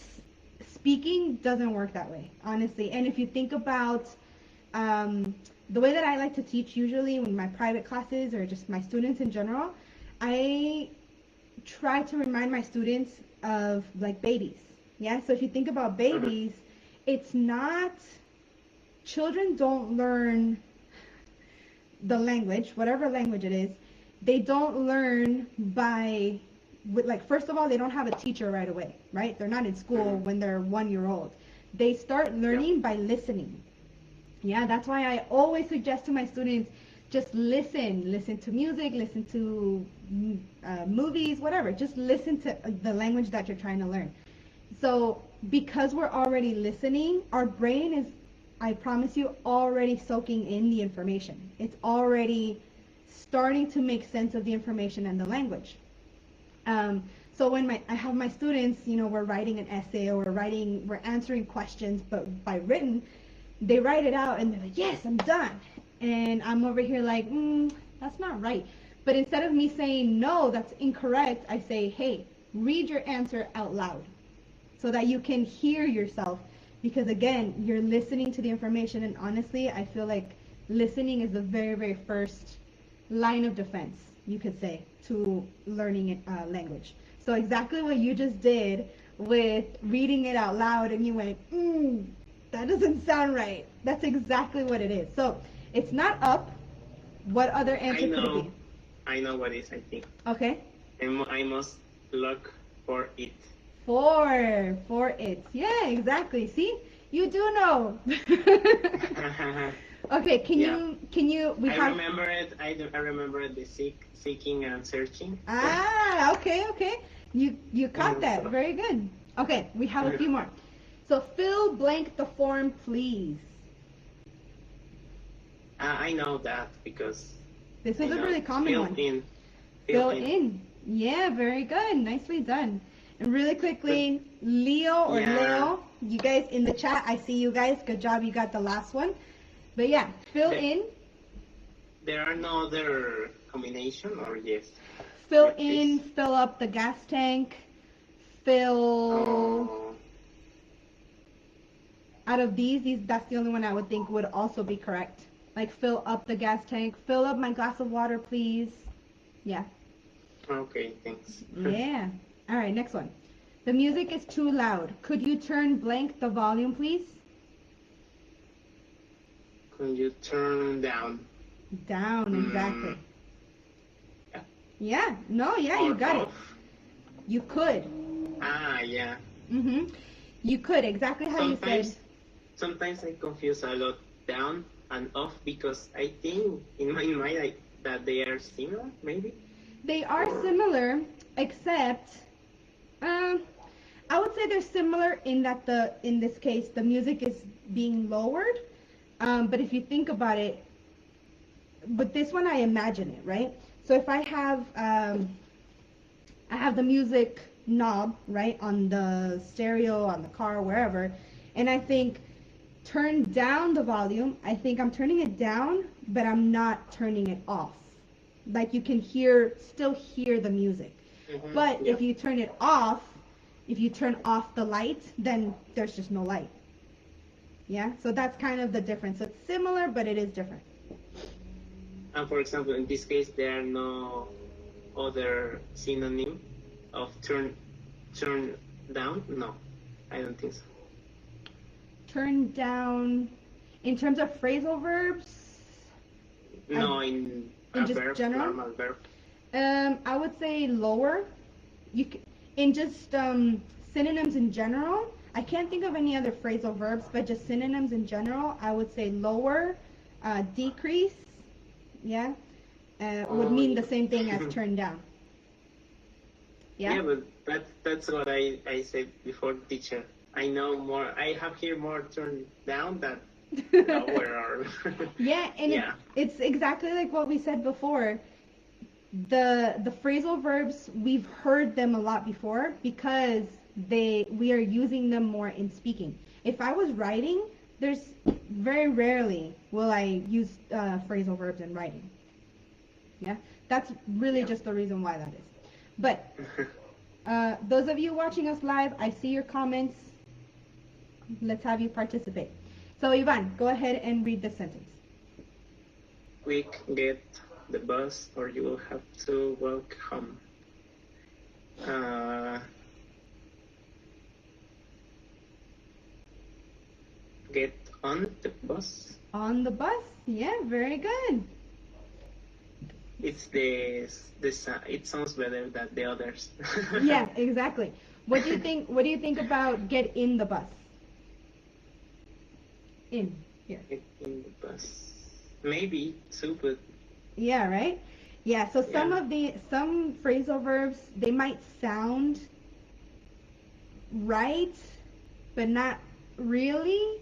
A: speaking doesn't work that way, honestly. And if you think about the way that I like to teach usually in my private classes or just my students in general, I try to remind my students of like babies. Yeah, so if you think about babies, it's not, children don't learn the language, whatever language it is, they don't learn by, first of all, they don't have a teacher right away, right? They're not in school when they're 1 year old. They start learning by listening. Yeah, that's why I always suggest to my students, Just listen to music, listen to movies, whatever. Just listen to the language that you're trying to learn. So because we're already listening, our brain is, I promise you, already soaking in the information. It's already starting to make sense of the information and the language. So when I have my students, we're writing an essay or we're answering questions, but by written, they write it out and they're like, yes, I'm done. And I'm over here like, that's not right. But instead of me saying, no, that's incorrect, I say, hey, read your answer out loud so that you can hear yourself. Because again, you're listening to the information, and honestly, I feel like listening is the very, very first line of defense, you could say, to learning language. So exactly what you just did with reading it out loud, and you went, that doesn't sound right. That's exactly what it is. So it's not up. What other answer could it be?
B: I know what it is, I think.
A: Okay.
B: I must look for it.
A: For it. Yeah, exactly. See? You do know. Okay, can you
B: I remember the seeking and searching.
A: Okay. You caught that. Very good. Okay, we have a few more. So fill blank the form, please.
B: I know that because
A: this is a really common one. Fill in. Yeah, very good. Nicely done. And really quickly, Leo, you guys in the chat, I see you guys. Good job, you got the last one. But yeah, fill in.
B: There are no other combination, or yes?
A: Fill in, fill up the gas tank, fill... Out of these, that's the only one I would think would also be correct. Like fill up the gas tank, fill up my glass of water, please. Yeah.
B: Okay, thanks.
A: Yeah. All right, next one. The music is too loud. Could you turn blank the volume, please?
B: Could you turn down?
A: Down, exactly. Yeah. No, yeah, you got it. You could.
B: Yeah.
A: You could, exactly how you said.
B: Sometimes I confuse a lot down and off because I think in my mind that they are similar, maybe?
A: They are similar, except I would say they're similar in that in this case the music is being lowered. But if you think about it, but this one I imagine it, right? So if I have the music knob, right, on the stereo, on the car, wherever, and I think turn down the volume, I think I'm turning it down, but I'm not turning it off. Like you can still hear the music. But if you turn it off, if you turn off the light, then there's just no light. Yeah, so that's kind of the difference. It's similar, but it is different.
B: And for example, in this case, there are no other synonym of turn down? No, I don't think so.
A: Turn down, in terms of phrasal verbs?
B: No, in just verb,
A: general?
B: Normal verb.
A: I would say lower. In just synonyms in general, I can't think of any other phrasal verbs, but just synonyms in general, I would say lower, decrease, yeah, would mean the same thing as turn down.
B: Yeah, but that's what I said before, teacher. I know more. I have here more turn down than lower.
A: Yeah, and it's exactly like what we said before. The phrasal verbs, we've heard them a lot before because we are using them more in speaking. If I was writing, there's very rarely will I use phrasal verbs in writing. Yeah, that's really just the reason why that is. But those of you watching us live, I see your comments. Let's have you participate. So Ivan, go ahead and read the sentence.
B: Quick, get the bus or you will have to walk home. Get on the bus.
A: On the bus? Yeah, very good.
B: It's it sounds better than the others.
A: Yeah, exactly. What do you think? What do you think about get in the bus? In here.
B: Get in the bus. Maybe too, but
A: Yeah, right? Yeah, so
B: Yeah.
A: some phrasal verbs, they might sound right, but not really,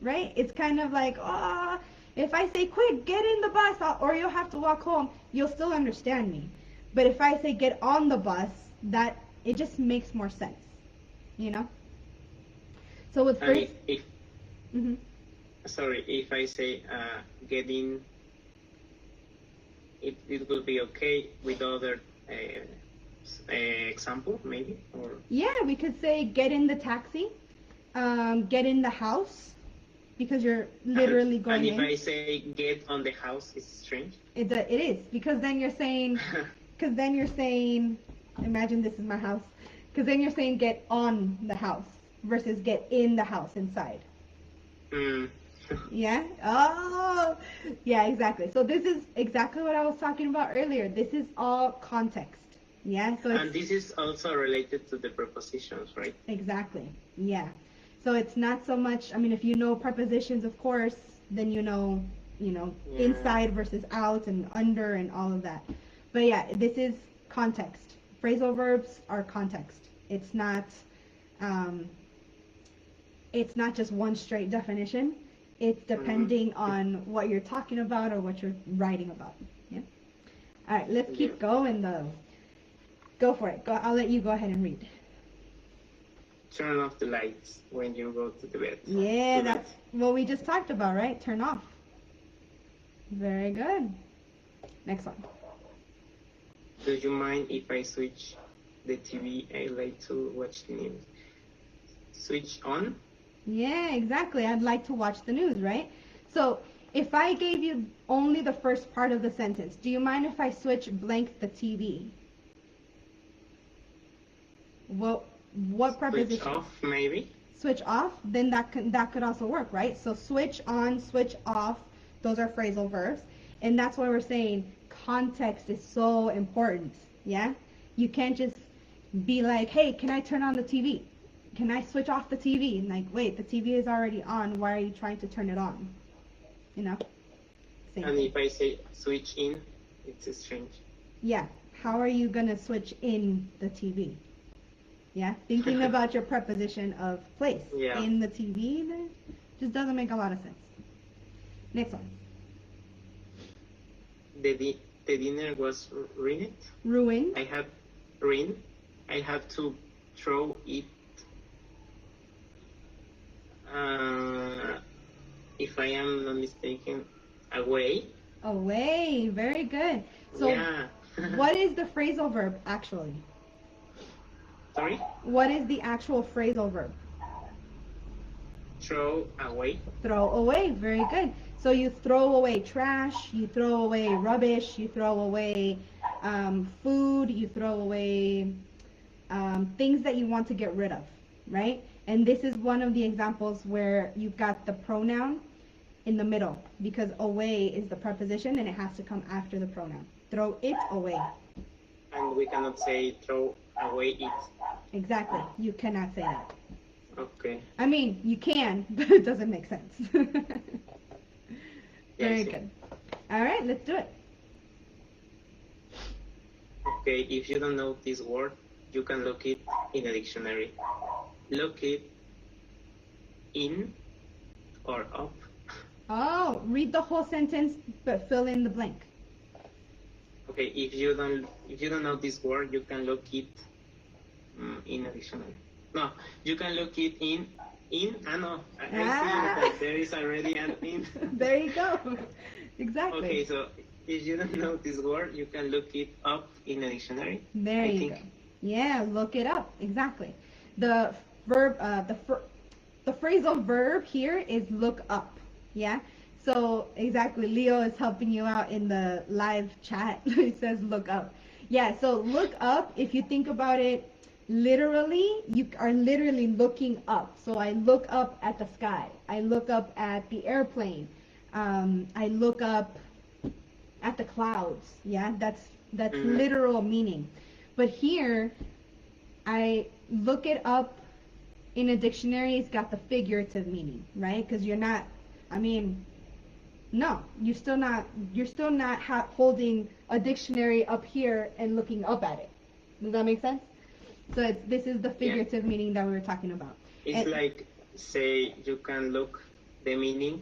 A: right? It's kind of like, oh, if I say, quick, get in the bus, or you'll have to walk home, you'll still understand me. But if I say, get on the bus, that, it just makes more sense, you know? So with
B: And
A: phrase,
B: if
A: hmm
B: sorry, if I say get in, it will be okay with other example, maybe? Or
A: yeah, we could say, get in the taxi, get in the house, because you're literally
B: and
A: going
B: if
A: in.
B: I say get on the house, it's strange.
A: It is, because then you're saying, imagine this is my house, because then you're saying get on the house versus get in the house inside.
B: Mm.
A: Yeah? Oh, yeah, exactly. So this is exactly what I was talking about earlier. This is all context. Yeah? So
B: And
A: it's,
B: this is also related to the prepositions, right?
A: exactly. Yeah. So it's not so much, I mean, if you know prepositions, of course, then
B: Yeah.
A: inside versus out and under and all of that. But yeah, this is context. Phrasal verbs are context. Um, it's not just one straight definition. It's
B: Mm.
A: depending on what you're talking about or what you're writing about. Yeah. All right, let's
B: Yeah.
A: keep going though. Go for it. Go. I'll let you go ahead and read.
B: Turn off the lights when you go to the bed.
A: Yeah,
B: To bed.
A: that's what we just talked about, right? Turn off. Very good. Next one.
B: Do you mind if I switch the TV? I like to watch the news. Switch on?
A: Yeah, exactly. I'd like to watch the news, right? So if I gave you only the first part of the sentence, do you mind if I switch blank the TV? What what
B: Switch
A: preposition?
B: off, maybe?
A: Switch off, then that could also work, right? So switch on, switch off, those are phrasal verbs. And that's why we're saying context is so important. Yeah? You can't just be like, hey, can I turn on the TV? Can I switch off the TV? And like, wait, the TV is already on. Why are you trying to turn it on? You know? Same
B: And
A: thing.
B: if I say switch in, it's strange.
A: Yeah. How are you going to switch in the TV? Yeah? Thinking about your preposition of place.
B: Yeah.
A: In the TV, that just doesn't make a lot of sense. Next one.
B: The dinner was ruined.
A: Ruined.
B: I had ruined. I had to throw it. Uh, if I am not mistaken, away.
A: Away. Very good. So
B: Yeah.
A: what is the phrasal verb actually?
B: Sorry?
A: What is the actual phrasal verb?
B: Throw away.
A: Throw away. Very good. So you throw away trash, you throw away rubbish, you throw away food, you throw away things that you want to get rid of, right? And this is one of the examples where you've got the pronoun in the middle because away is the preposition and it has to come after the pronoun. Throw it away.
B: And we cannot say throw away it.
A: Exactly. You cannot say that.
B: Okay.
A: I mean, you can, but it doesn't make sense.
B: Yeah, I
A: Very
B: see.
A: good. All right, let's do it.
B: Okay, if you don't know this word, you can look it in a dictionary. Look it in or up.
A: Oh, read the whole sentence, but fill in the blank.
B: Okay, if you don't know this word, you can look it in a dictionary. No, you can look it in. No, I see that there is already an in.
A: There you go. Exactly.
B: Okay, so if you don't know this word, you can look it up in a dictionary.
A: There
B: I
A: you
B: think.
A: go. Yeah, look it up. Exactly. The verb, the phrasal verb here is look up. Yeah. So exactly, Leo is helping you out in the live chat. He says look up. Yeah. So look up. If you think about it, literally, you are literally looking up. So I look up at the sky. I look up at the airplane. I look up at the clouds. Yeah, that's
B: Mm,
A: literal meaning. But here, I look it up in a dictionary. It's got the figurative meaning, right? Because you're not. I mean, No, you're still not holding a dictionary up here and looking up at it. Does that make sense? So this is the figurative meaning that we were talking about.
B: It's like, say, you can look the meaning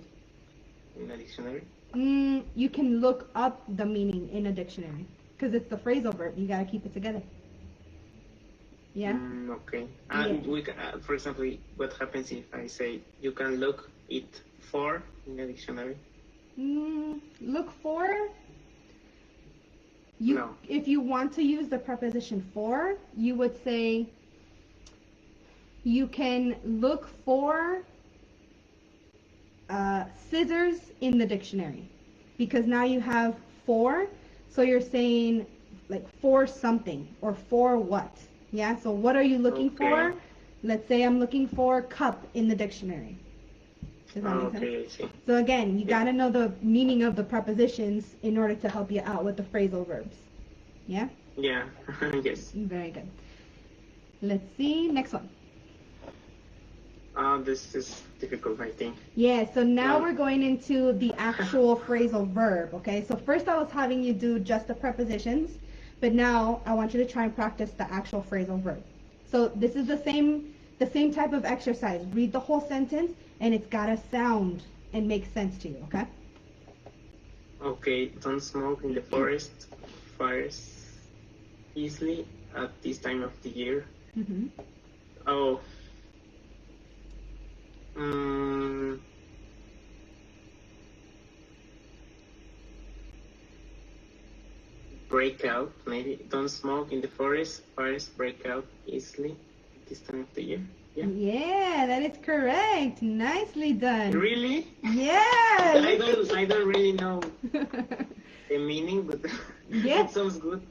B: in a dictionary.
A: You can look up the meaning in a dictionary because it's the phrasal verb. You gotta keep it together. Yeah.
B: Okay.
A: Yeah.
B: For example, what happens if I say you can look it for in a dictionary?
A: Look for.
B: No.
A: If you want to use the preposition for, you would say you can look for scissors in the dictionary, because now you have for, so you're saying like for something or for what. Yeah, so what are you looking for? Let's say I'm looking for cup in the dictionary. Does that make sense?
B: I see.
A: So again, you gotta know the meaning of the prepositions in order to help you out with the phrasal verbs. Yeah?
B: Yeah. Yes.
A: Very good. Let's see, next one.
B: This is difficult, I think.
A: Yeah, so now we're going into the actual phrasal verb, okay? So first I was having you do just the prepositions, but now I want you to try and practice the actual phrasal verb. So this is the same type of exercise. Read the whole sentence, and it's gotta sound and make sense to you, okay?
B: Okay, don't smoke in the forest. Fires easily at this time of the year.
A: Mm-hmm.
B: Oh. Break out, maybe. Don't smoke in the forest. Fires break out easily at this time of the year.
A: Yeah, that is correct. Nicely done.
B: Really?
A: Yeah.
B: I don't really know the meaning, but it sounds good.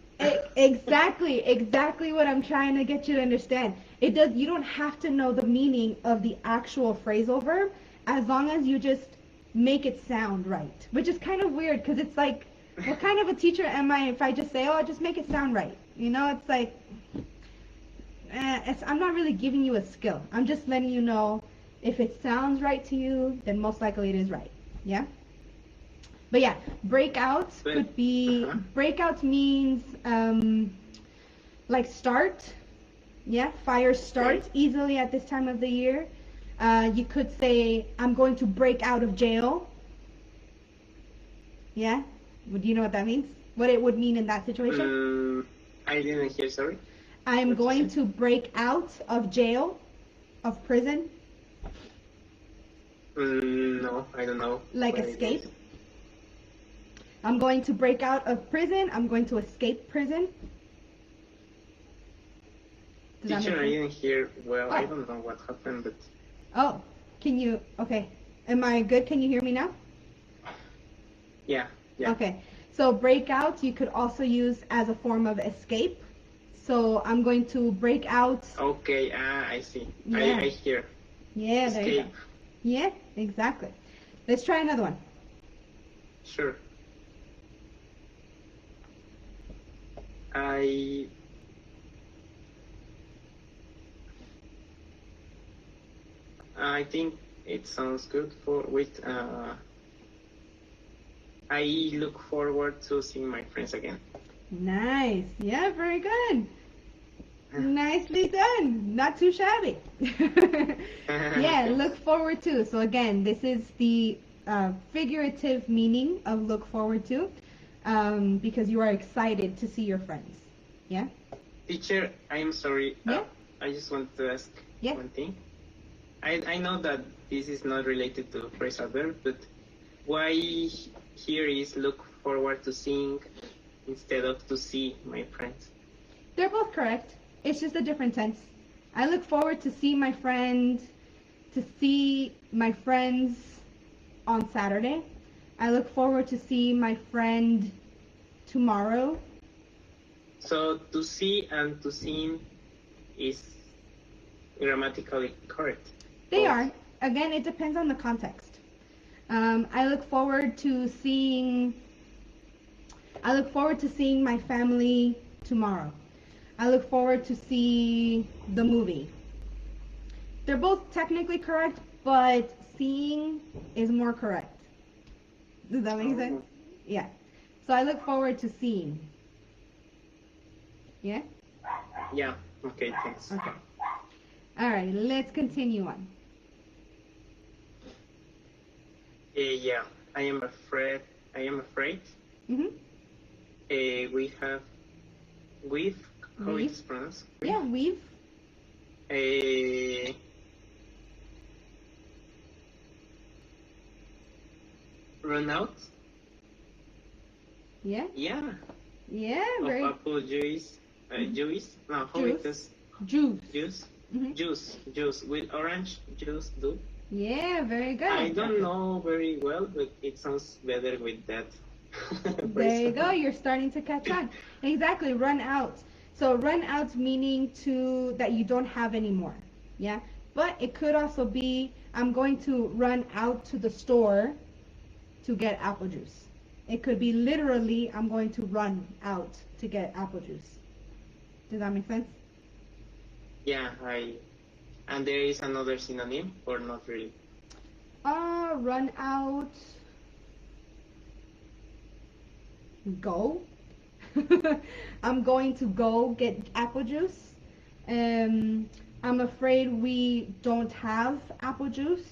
A: Exactly what I'm trying to get you to understand. You don't have to know the meaning of the actual phrasal verb, as long as you just make it sound right. Which is kind of weird, because it's like, what kind of a teacher am I if I just say, oh, just make it sound right? You know, it's like, I'm not really giving you a skill. I'm just letting you know if it sounds right to you, then most likely it is right. Yeah? But yeah, breakouts could be, breakouts means like start. Yeah, fire starts easily at this time of the year. You could say, I'm going to break out of jail. Yeah? Do you know what that means? What it would mean in that situation?
B: I didn't hear, sorry.
A: I'm going to break out of jail, of prison.
B: No, I don't know.
A: Like escape. I'm going to break out of prison. I'm going to escape prison.
B: Teacher, I didn't hear well. I don't know what happened, but...
A: Oh, okay. Am I good? Can you hear me now?
B: Yeah.
A: Okay, so breakout you could also use as a form of escape. So I'm going to break out.
B: Okay, I see.
A: Yeah.
B: I hear.
A: Yeah,
B: escape.
A: there you go. Yeah, exactly. Let's try another one.
B: Sure. I think it sounds good I look forward to seeing my friends again.
A: Nice. Yeah, very good. Nicely done. Not too shabby. Yeah, look forward to. So again, this is the figurative meaning of look forward to, because you are excited to see your friends. Yeah?
B: Teacher, I'm sorry.
A: Yeah?
B: I just want to ask one thing. I know that this is not related to phrasal verb, but why here is look forward to seeing instead of to see my friends?
A: They're both correct. It's just a different tense. I look forward to see my friends on Saturday. I look forward to see my friend tomorrow.
B: So to see and to seen is grammatically correct.
A: They are. Again, it depends on the context. I look forward to seeing my family tomorrow. I look forward to see the movie. They're both technically correct, but seeing is more correct. Does that make sense? Yeah. So I look forward to seeing. Yeah?
B: Yeah. Okay, thanks.
A: Okay. All right, let's continue on.
B: Yeah, I am afraid.
A: Mm-hmm.
B: We have with. How
A: We've.
B: it's pronounced?
A: Yeah, we've.
B: Run out.
A: Yeah.
B: Yeah.
A: Yeah,
B: Of
A: very.
B: apple juice. Juice. No, how
A: Juice.
B: it is?
A: Juice.
B: Juice.
A: Mm-hmm.
B: Juice with orange juice. Do.
A: Yeah, very good.
B: I don't know very well, but it sounds better with that.
A: There you go. You're starting to catch on. Exactly. Run out. So run out meaning to that you don't have anymore. Yeah. But it could also be I'm going to run out to the store to get apple juice. It could be literally I'm going to run out to get apple juice. Does that make sense?
B: Yeah, and there is another synonym or not really?
A: Run out. Go. I'm going to go get apple juice. I'm afraid we don't have apple juice.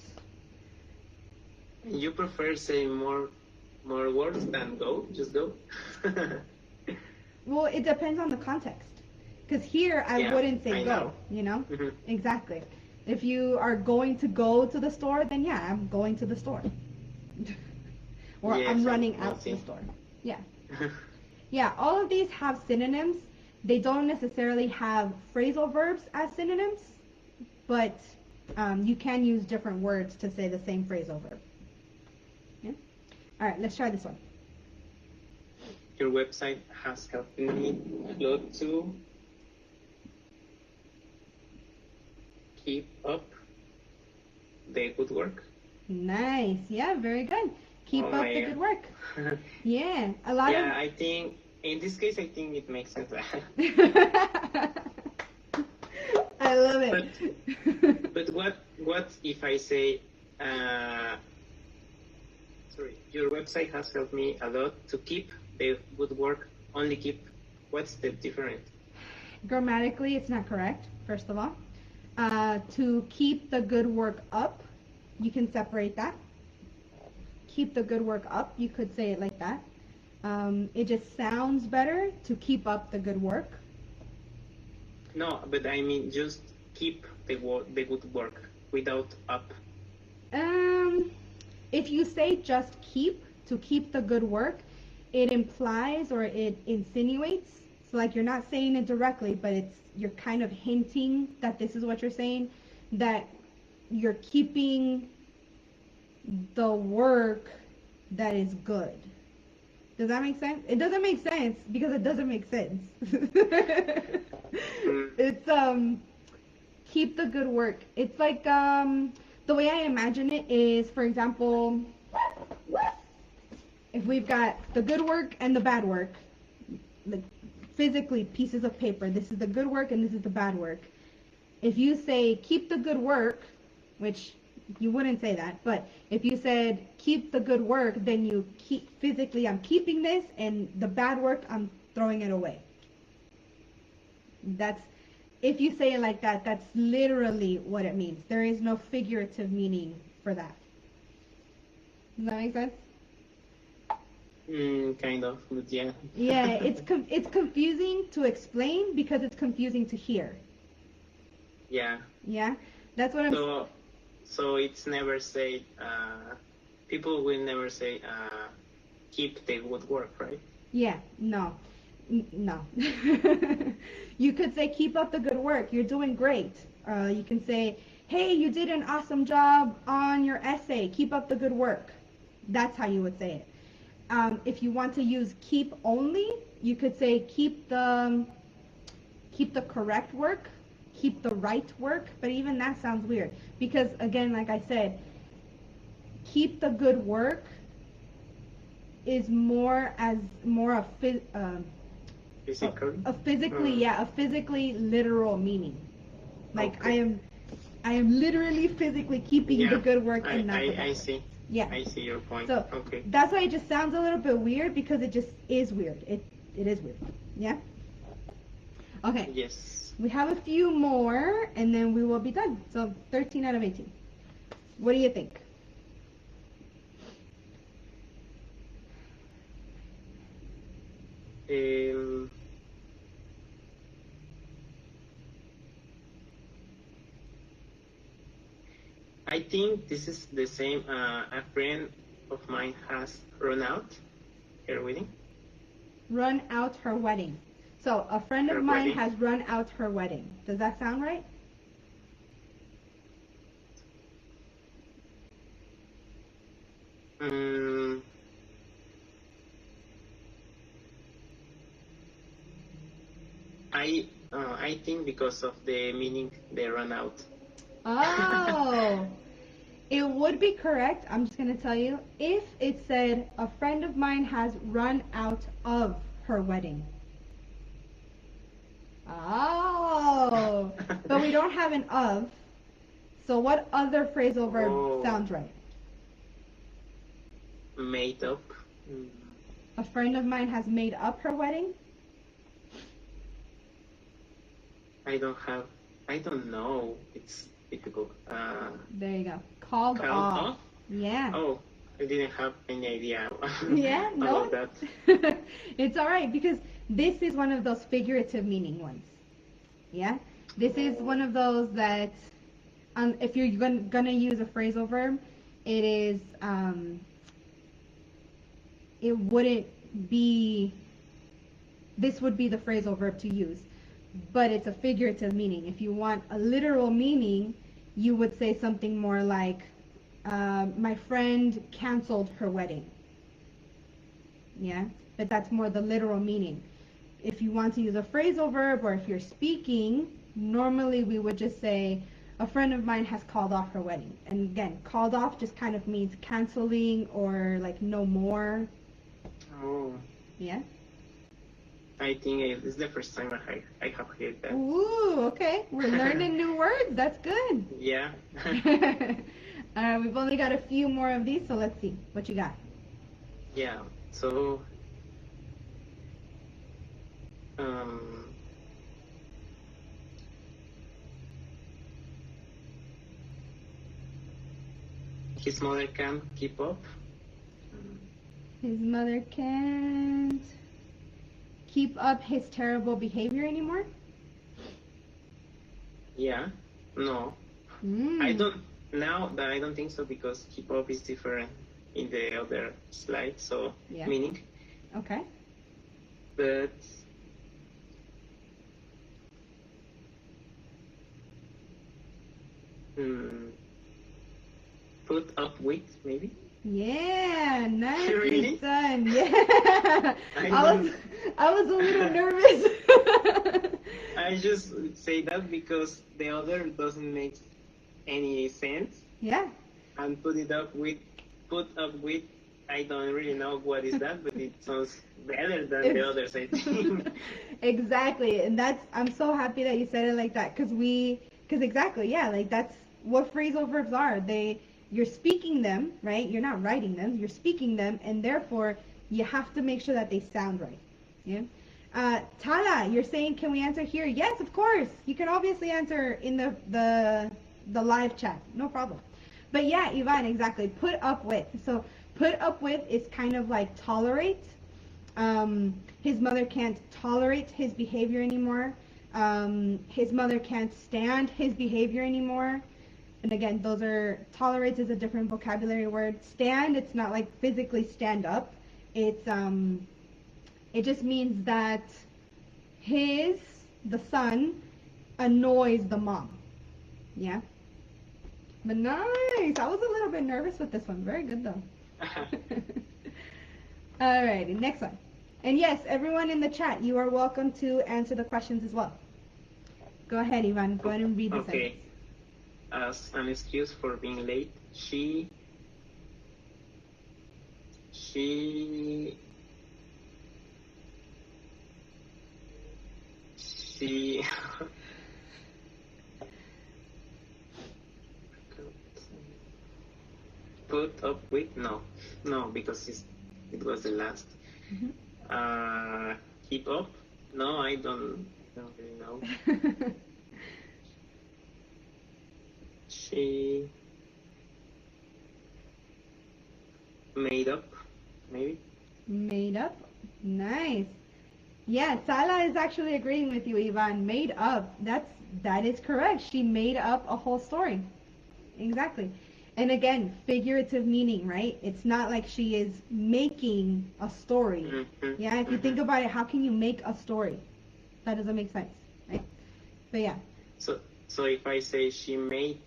B: You prefer say more words than go? Just go?
A: Well, it depends on the context. Because here I wouldn't say go, you know?
B: Mm-hmm.
A: Exactly. If you are going to go to the store, then yeah, I'm going to the store. Or
B: yes,
A: I'm running out to the store. Yeah. Yeah, all of these have synonyms. They don't necessarily have phrasal verbs as synonyms, but you can use different words to say the same phrasal verb. Yeah? All right, let's try this one.
B: Your website has helped me a lot to keep up the good work.
A: Nice. Yeah, very good. Keep up the good work. Yeah, a lot of...
B: Yeah, I think, in this case, I think it makes sense.
A: I love it.
B: But what if I say, sorry, your website has helped me a lot to keep the good work, only keep. What's the difference?
A: Grammatically, it's not correct, first of all. To keep the good work up, you can separate that. Keep the good work up, you could say it like that. It just sounds better to keep up the good work.
B: No, but I mean just keep the good work without up.
A: If you say just keep, to keep the good work, it implies or it insinuates. So like you're not saying it directly, but you're kind of hinting that this is what you're saying, that you're keeping the work that is good. Does that make sense? It doesn't make sense because it doesn't make sense. It's keep the good work. It's like the way I imagine it is, for example, if we've got the good work and the bad work, like physically pieces of paper, this is the good work and this is the bad work. If you say keep the good work, which you wouldn't say that, but if you said keep the good work, then you keep physically, I'm keeping this, and the bad work, I'm throwing it away. If you say it like that, that's literally what it means. There is no figurative meaning for that. Does that make sense?
B: Kind of, but yeah.
A: Yeah, it's confusing to explain because it's confusing to hear.
B: Yeah.
A: Yeah, that's what I'm.
B: So it's never said. People will never say keep the good work, right?
A: Yeah, no. No. You could say keep up the good work. You're doing great. You can say, hey, you did an awesome job on your essay. Keep up the good work. That's how you would say it. If you want to use keep only, you could say keep the correct work, keep the right work, but even that sounds weird because again, like I said, keep the good work is more a physically literal meaning. Like okay. I am literally physically keeping the good work and not the bad work.
B: I see.
A: Yeah.
B: I see your point.
A: So
B: Okay.
A: that's why it just sounds a little bit weird because it just is weird. It is weird. Yeah? Okay.
B: Yes.
A: We have a few more and then we will be done. So 13 out of 18. What do you think?
B: Um, I think this is the same. A friend of mine has run out her wedding.
A: Run out her wedding. So a friend of
B: Her
A: mine
B: wedding.
A: has run out her wedding. Does that sound right?
B: Mm, I think because of the meaning they run out.
A: Oh, it would be correct. I'm just going to tell you if it said a friend of mine has run out of her wedding. Oh, but we don't have an of. So what other phrasal verb
B: Oh,
A: sounds right?
B: made up. Mm,
A: A friend of mine has made up her wedding.
B: I don't have. I don't know. It's difficult.
A: There you go. Called
B: Count
A: off.
B: off.
A: Yeah.
B: Oh, I didn't have any idea
A: Yeah, no.
B: about that.
A: It's all right because this is one of those figurative meaning ones. Yeah? This is one of those that if you're gonna use a phrasal verb, it is it wouldn't be this would be the phrasal verb to use, but it's a figurative meaning. If you want a literal meaning, you would say something more like, my friend canceled her wedding. Yeah, but that's more the literal meaning. If you want to use a phrasal verb or if you're speaking, normally we would just say, a friend of mine has called off her wedding. And again, called off just kind of means canceling or like no more.
B: Oh,
A: Yeah?
B: I think it's the first time I have heard that.
A: Ooh, okay. We're learning new words. That's good.
B: Yeah.
A: We've only got a few more of these, so let's see. What you got?
B: Yeah. So, um, his mother can't keep up.
A: His mother can't keep up his terrible behavior anymore?
B: Yeah. No. I don't. Now that I don't think so because keep up is different in the other slide. So
A: Yeah.
B: meaning.
A: Okay.
B: But put up with maybe.
A: Yeah, nicely
B: Really?
A: done. Yeah.
B: I
A: I was a little nervous.
B: I just say that because the other doesn't make any sense.
A: Yeah.
B: And put up with, I don't really know what is that, but it sounds better than the others, I think.
A: Exactly. And I'm so happy that you said it like that because exactly, yeah, like that's what phrasal verbs are. You're speaking them, right? You're not writing them. You're speaking them, and therefore you have to make sure that they sound right. Yeah. Tala, you're saying, can we answer here? Yes, of course. You can obviously answer in the live chat. No problem. But yeah, Ivan, exactly. Put up with. So put up with is kind of like tolerate. His mother can't tolerate his behavior anymore. His mother can't stand his behavior anymore. And again, those are, tolerates is a different vocabulary word. Stand, it's not like physically stand up. It's, it just means that the son, annoys the mom. Yeah? But nice! I was a little bit nervous with this one. Very good though. Alrighty, next one. And yes, everyone in the chat, you are welcome to answer the questions as well. Go ahead, Ivan. Go ahead and read the sentence.
B: As an excuse for being late, she put up with? No, because it was the last. Keep up? No, I don't really know. She made up, maybe.
A: Made up? Nice. Yeah, Sala is actually agreeing with you, Ivan. Made up. That is correct. She made up a whole story. Exactly. And again, figurative meaning, right? It's not like she is making a story. Yeah, if you think about it, how can you make a story? That doesn't make sense, right? But yeah.
B: So if I say she made,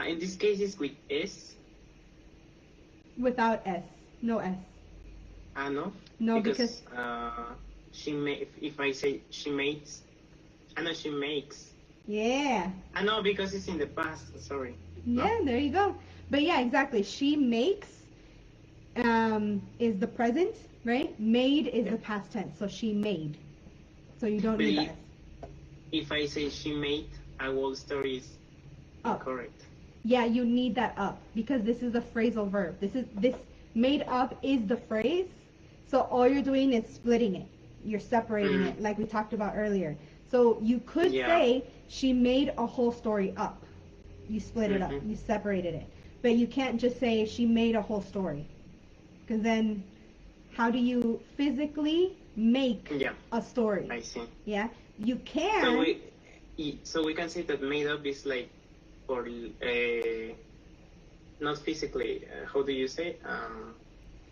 B: in this case it's with S.
A: Without S. No S.
B: No?
A: No, because
B: she made, if I say she makes, no, she makes.
A: Yeah.
B: No, because it's in the past, sorry.
A: Yeah,
B: No?
A: there you go. But yeah, exactly. She makes is the present, right? Made is the past tense. So she made. So you don't need that.
B: If I say she made, a whole story is incorrect.
A: Yeah, you need that up because this is the phrasal verb. This made up is the phrase. So all you're doing is splitting it. You're separating it like we talked about earlier. So you could say she made a whole story up. You split it up. You separated it. But you can't just say she made a whole story. Because then how do you physically make a story?
B: I see.
A: Yeah? You can.
B: So we can say that made up is like for not physically. How do you say?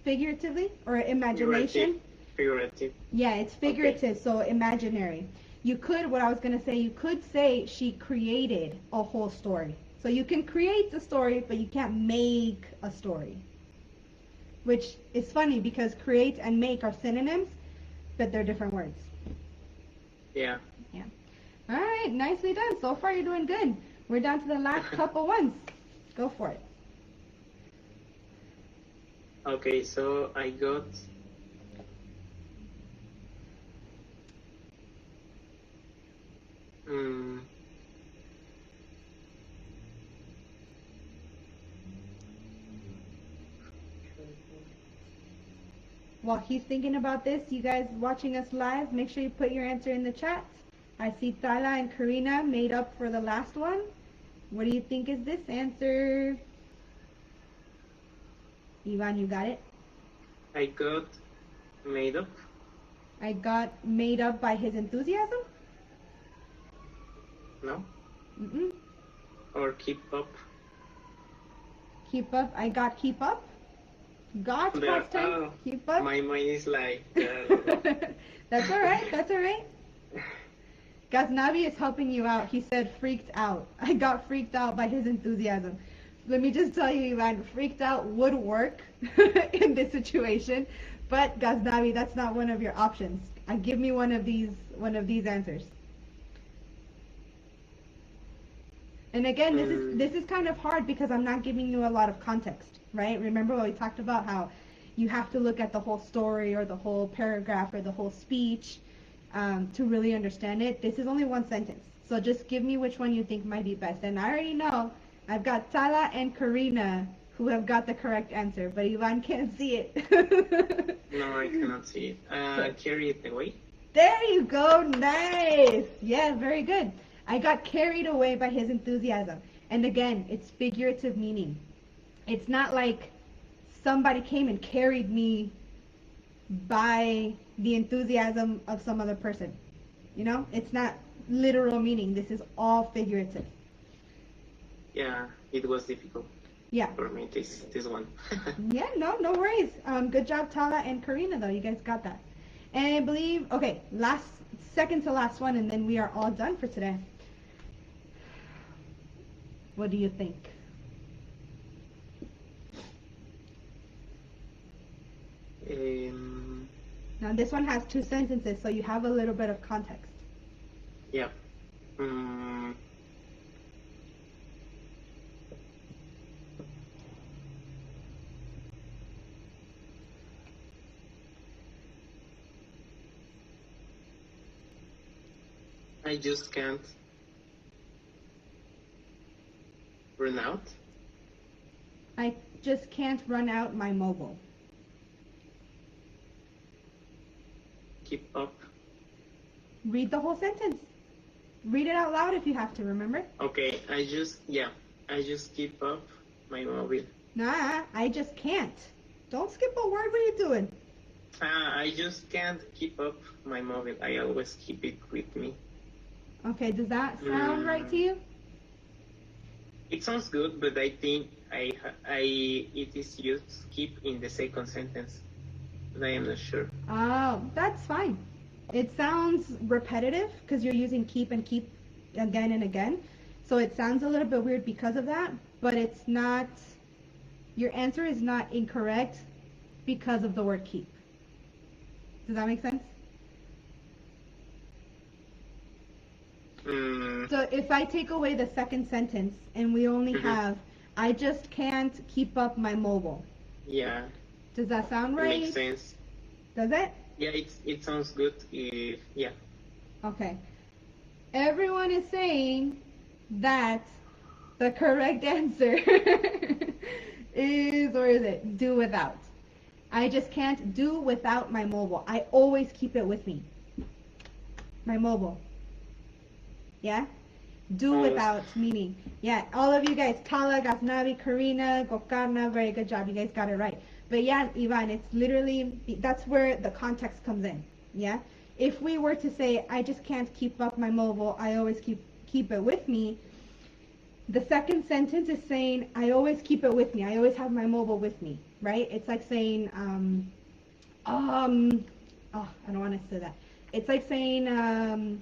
A: Figuratively or imagination?
B: Figurative.
A: Yeah, it's figurative, so imaginary. You could, what I was going to say, you could say she created a whole story. So you can create the story, but you can't make a story. Which is funny because create and make are synonyms, but they're different words.
B: Yeah.
A: Yeah. All right, nicely done. So far you're doing good. We're down to the last couple ones. Go for it.
B: Okay, so I got
A: While he's thinking about this, you guys watching us live, make sure you put your answer in the chat. I see Tala and Karina made up for the last one. What do you think is this answer? Ivan, you got it?
B: I got made up.
A: I got made up by his enthusiasm?
B: No?
A: Mm-mm.
B: Or keep up.
A: Keep up. I got keep up. Got past tense. Keep up.
B: My mind is like...
A: That's alright. That's alright. Ghaznavi is helping you out. He said freaked out. I got freaked out by his enthusiasm. Let me just tell you, Ivan, freaked out would work in this situation, but Ghaznavi, that's not one of your options. Give me one of these answers. And again, this is kind of hard because I'm not giving you a lot of context, right? Remember what we talked about, how you have to look at the whole story or the whole paragraph or the whole speech to really understand it. This is only one sentence. So just give me which one you think might be best. And I already know I've got Tala and Karina who have got the correct answer, but Ivan can't see it.
B: No, I cannot see it. Carry it away.
A: There you go. Nice. Yeah, very good. I got carried away by his enthusiasm. And again, it's figurative meaning. It's not like somebody came and carried me by the enthusiasm of some other person. You know, it's not literal meaning. This is all figurative.
B: Yeah, it was difficult.
A: Yeah.
B: For me, this one.
A: Yeah, no worries. Good job, Tala and Karina, though. You guys got that. And I believe, okay, second to last one, and then we are all done for today. What do you think? Now this one has two sentences, so you have a little bit of context.
B: Yeah. I just can't. run out.
A: I just can't run out my mobile.
B: Keep up.
A: Read the whole sentence. Read it out loud if you have to, remember?
B: Okay, I just keep up my mobile.
A: Nah, I just can't. Don't skip a word. What are you doing?
B: I just can't keep up my mobile. I always keep it with me.
A: Okay, does that sound right to you?
B: It sounds good, but I think it is used keep in the second sentence. But I am not sure.
A: Oh, that's fine. It sounds repetitive because you're using keep and keep again and again. So it sounds a little bit weird because of that, but it's not, your answer is not incorrect because of the word keep. Does that make sense? So if I take away the second sentence and we only have, I just can't keep up my mobile.
B: Yeah.
A: Does that sound right?
B: It makes sense.
A: Does it?
B: Yeah, it sounds good. Yeah.
A: Okay. Everyone is saying that the correct answer is, or is it, do without. I just can't do without my mobile. I always keep it with me. My mobile. Yeah? Do without, meaning, yeah, all of you guys, Tala, Gasnavi, Karina, Gokarna, very good job. You guys got it right. But yeah, Ivan, it's literally, that's where the context comes in. Yeah? If we were to say, I just can't keep up my mobile, I always keep it with me, the second sentence is saying, I always keep it with me. I always have my mobile with me, right? It's like saying, I don't want to say that. It's like saying,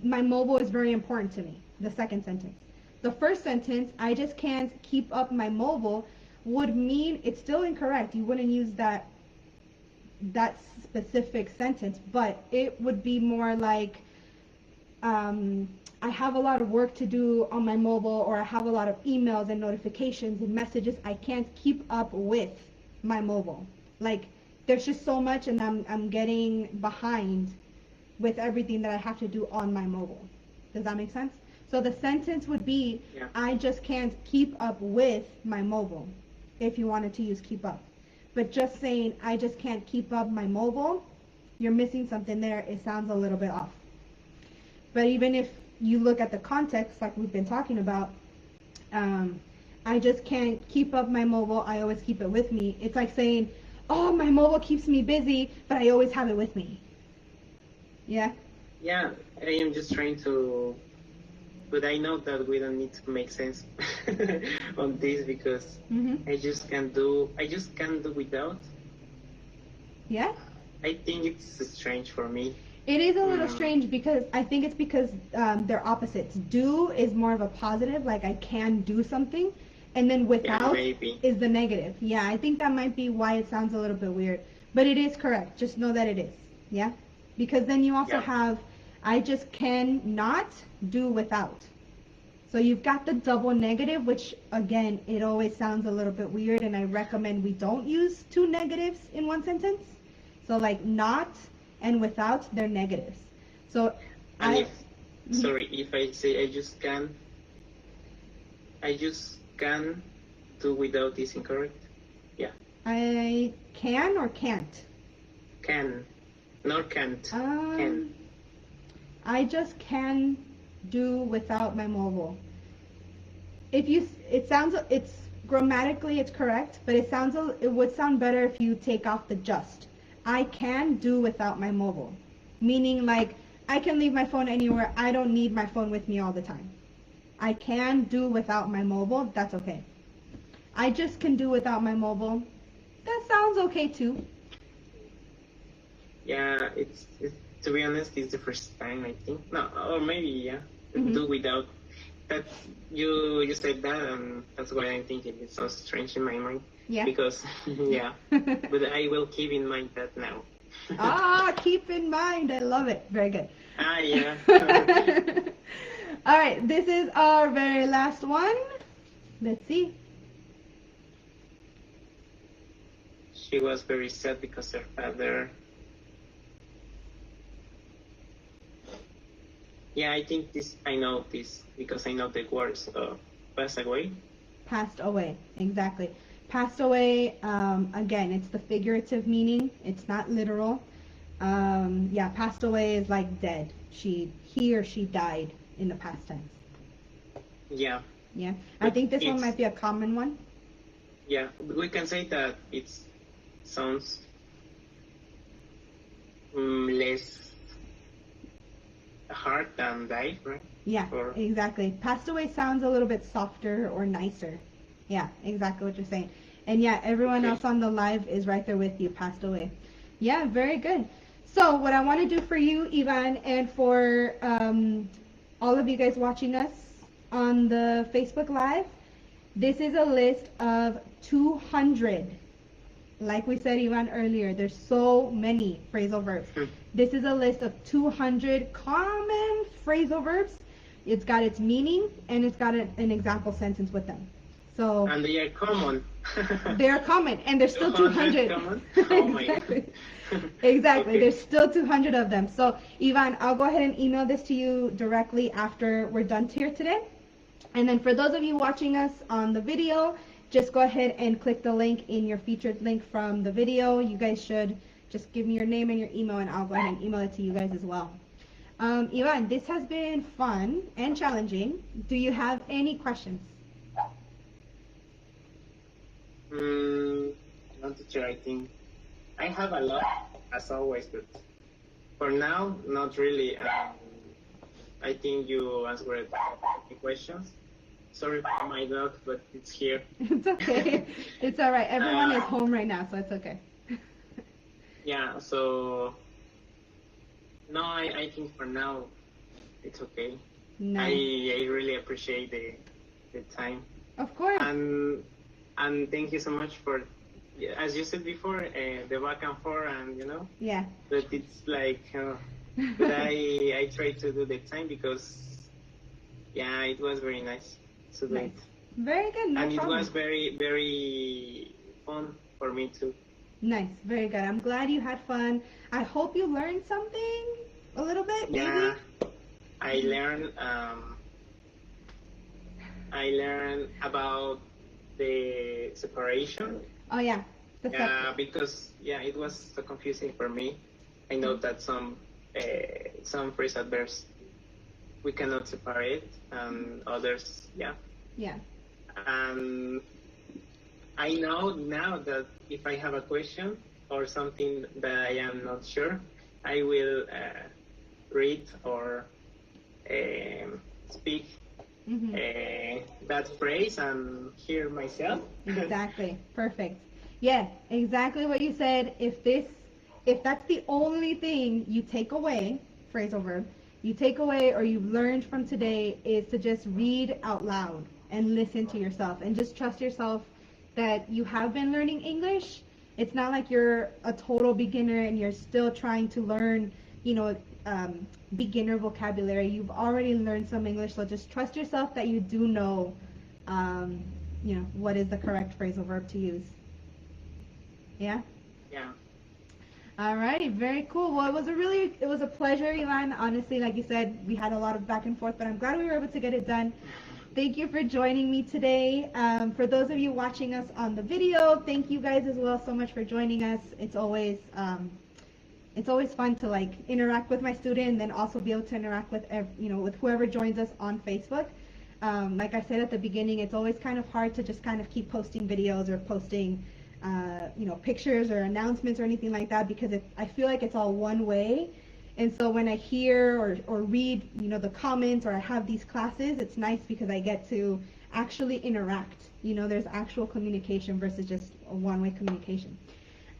A: my mobile is very important to me, the second sentence. The first sentence, I just can't keep up my mobile, would mean it's still incorrect. You wouldn't use that specific sentence, but it would be more like, I have a lot of work to do on my mobile, or I have a lot of emails and notifications and messages. I can't keep up with my mobile. Like, there's just so much and I'm getting behind with everything that I have to do on my mobile. Does that make sense? So the sentence would be,
B: Yeah.
A: I just can't keep up with my mobile, if you wanted to use keep up. But just saying, I just can't keep up my mobile, you're missing something there. It sounds a little bit off. But even if you look at the context, like we've been talking about, I just can't keep up my mobile, I always keep it with me. It's like saying, oh, my mobile keeps me busy, but I always have it with me. Yeah?
B: Yeah, I am just trying to, but I know that we don't need to make sense on this because I just can't do without.
A: Yeah?
B: I think it's strange for me.
A: It is a little strange because I think it's because they're opposites. Do is more of a positive, like I can do something, and then without is the negative. Yeah, I think that might be why it sounds a little bit weird. But it is correct. Just know that it is. Yeah? Because then you also have, I just cannot do without. So you've got the double negative, which again, it always sounds a little bit weird, and I recommend we don't use two negatives in one sentence. So like not and without, they're negatives. So
B: and if I say I just can do without is incorrect. Yeah.
A: I can or can't?
B: Can. Nor can't. Can.
A: I just can do without my mobile. It's grammatically it's correct, but it would sound better if you take off the just. I can do without my mobile. Meaning like, I can leave my phone anywhere. I don't need my phone with me all the time. I can do without my mobile. That's okay. I just can do without my mobile. That sounds okay too.
B: Yeah, it's to be honest, it's the first time I think. No, or maybe do without. That you said that, and that's why I'm thinking it sounds strange in my mind.
A: Yeah.
B: Because but I will keep in mind that now.
A: Keep in mind. I love it. Very good.
B: Yeah.
A: All right, this is our very last one. Let's see.
B: She was very sad because her father. Yeah, I think I know this because I know the words. Pass away.
A: Passed away, exactly. Passed away, again, it's the figurative meaning. It's not literal. Yeah, passed away is like dead. He or she died in the past tense.
B: Yeah.
A: Yeah, I
B: But
A: think this one
B: it's,
A: might be a common one.
B: yeah, we can say that it sounds less hard than died, right?
A: Yeah,
B: Or
A: exactly. Passed away sounds a little bit softer or nicer. Yeah, exactly what you're saying. And yeah, everyone
B: okay.
A: else on the live is right there with you, passed away. Yeah, very good. So what I want to do for you, Ivan, and for all of you guys watching us on the Facebook Live, this is a list of 200. Like we said, Ivan, earlier, there's so many phrasal verbs. This is a list of 200 common phrasal verbs. It's got its meaning, and it's got an example sentence with them. So
B: And they are common.
A: they are common, and there's still
B: 200
A: 200.
B: common? Oh my
A: Exactly.
B: god.
A: Exactly.
B: Okay.
A: There's still 200 of them. So, Ivan, I'll go ahead and email this to you directly after we're done here today. And then for those of you watching us on the video, just go ahead and click the link in your featured link from the video. You guys should just give me your name and your email, and I'll go ahead and email it to you guys as well. Ivan, this has been fun and challenging. Do you have any questions?
B: Not teacher, I think. I have a lot, as always, but for now, not really. I think you answered the questions. Sorry for my dog, but it's here.
A: It's okay. It's all right. Everyone is home right now, so it's okay.
B: Yeah, so no, I think for now it's okay.
A: Nice.
B: I really appreciate the time.
A: Of course.
B: And thank you so much for, as you said before, the back and forth, and
A: Yeah.
B: but it's like, but I try to do the time because, yeah, it was very nice to do
A: Nice.
B: it.
A: Very good. No
B: And
A: problem.
B: it was very, very fun for me too.
A: Nice. Very good. I'm glad you had fun. I hope you learned something a little bit, maybe.
B: Yeah, I learned about the separation.
A: Oh yeah.
B: Yeah, because it was so confusing for me. I know that some phrasal verbs we cannot separate, and others, yeah.
A: Yeah.
B: And I know now that if I have a question or something that I am not sure, I will read or speak that phrase and hear myself.
A: Exactly. Perfect. Yeah, exactly what you said. If that's the only thing you take away, phrasal verb, you take away or you've learned from today is to just read out loud and listen to yourself and just trust yourself that you have been learning English. It's not like you're a total beginner and you're still trying to learn, beginner vocabulary. You've already learned some English, so just trust yourself that you do know, what is the correct phrasal verb to use. Yeah?
B: Yeah.
A: Alrighty, very cool. Well, it was a pleasure, Ivan. Honestly, like you said, we had a lot of back and forth, but I'm glad we were able to get it done. Thank you for joining me today. For those of you watching us on the video, thank you guys as well so much for joining us. It's always fun to interact with my student and then also be able to interact with with whoever joins us on Facebook. Like I said at the beginning, it's always kind of hard to just kind of keep posting videos or posting pictures or announcements or anything like that because I feel like it's all one way. And so when I hear or read, the comments or I have these classes, it's nice because I get to actually interact. There's actual communication versus just a one-way communication.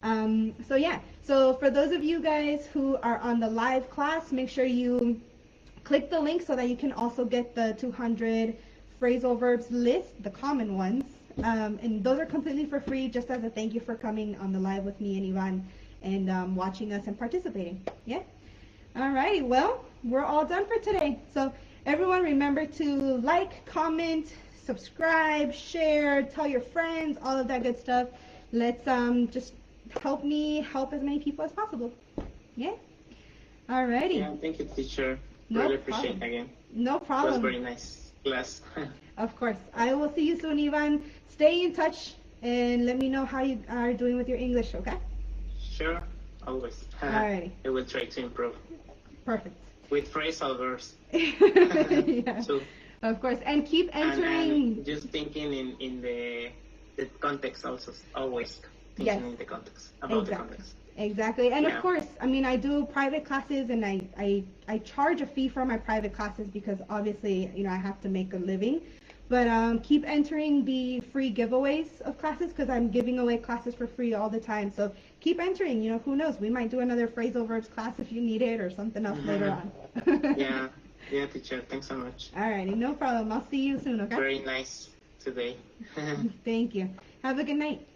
A: So for those of you guys who are on the live class, make sure you click the link so that you can also get the 200 phrasal verbs list, the common ones. And those are completely for free, just as a thank you for coming on the live with me and Ivan and watching us and participating. Yeah? Alrighty, well, we're all done for today. So everyone remember to like, comment, subscribe, share, tell your friends, all of that good stuff. Let's just help me help as many people as possible. Yeah? Alrighty.
B: Yeah, thank you, teacher.
A: No
B: really
A: problem.
B: appreciate it again.
A: No
B: It was
A: problem.
B: very nice class.
A: Of course. I will see you soon, Ivan. Stay in touch and let me know how you are doing with your English, okay?
B: Sure, always.
A: Alrighty.
B: I will try to improve.
A: Perfect.
B: With phrasal verbs.
A: Yeah.
B: So,
A: Of course. And keep entering.
B: and just thinking in the context also, always
A: Yes.
B: thinking in the context, about the
A: Exactly.
B: context.
A: Exactly. And
B: Yeah.
A: of course, I mean, I do private classes and I charge a fee for my private classes because obviously, you know, I have to make a living. But keep entering the free giveaways of classes because I'm giving away classes for free all the time. So keep entering. You know, who knows? We might do another phrasal verbs class if you need it or something else later on.
B: Yeah. Yeah, teacher. Thanks so much.
A: Alrighty, no problem. I'll see you soon, okay?
B: Very nice today.
A: Thank you. Have a good night.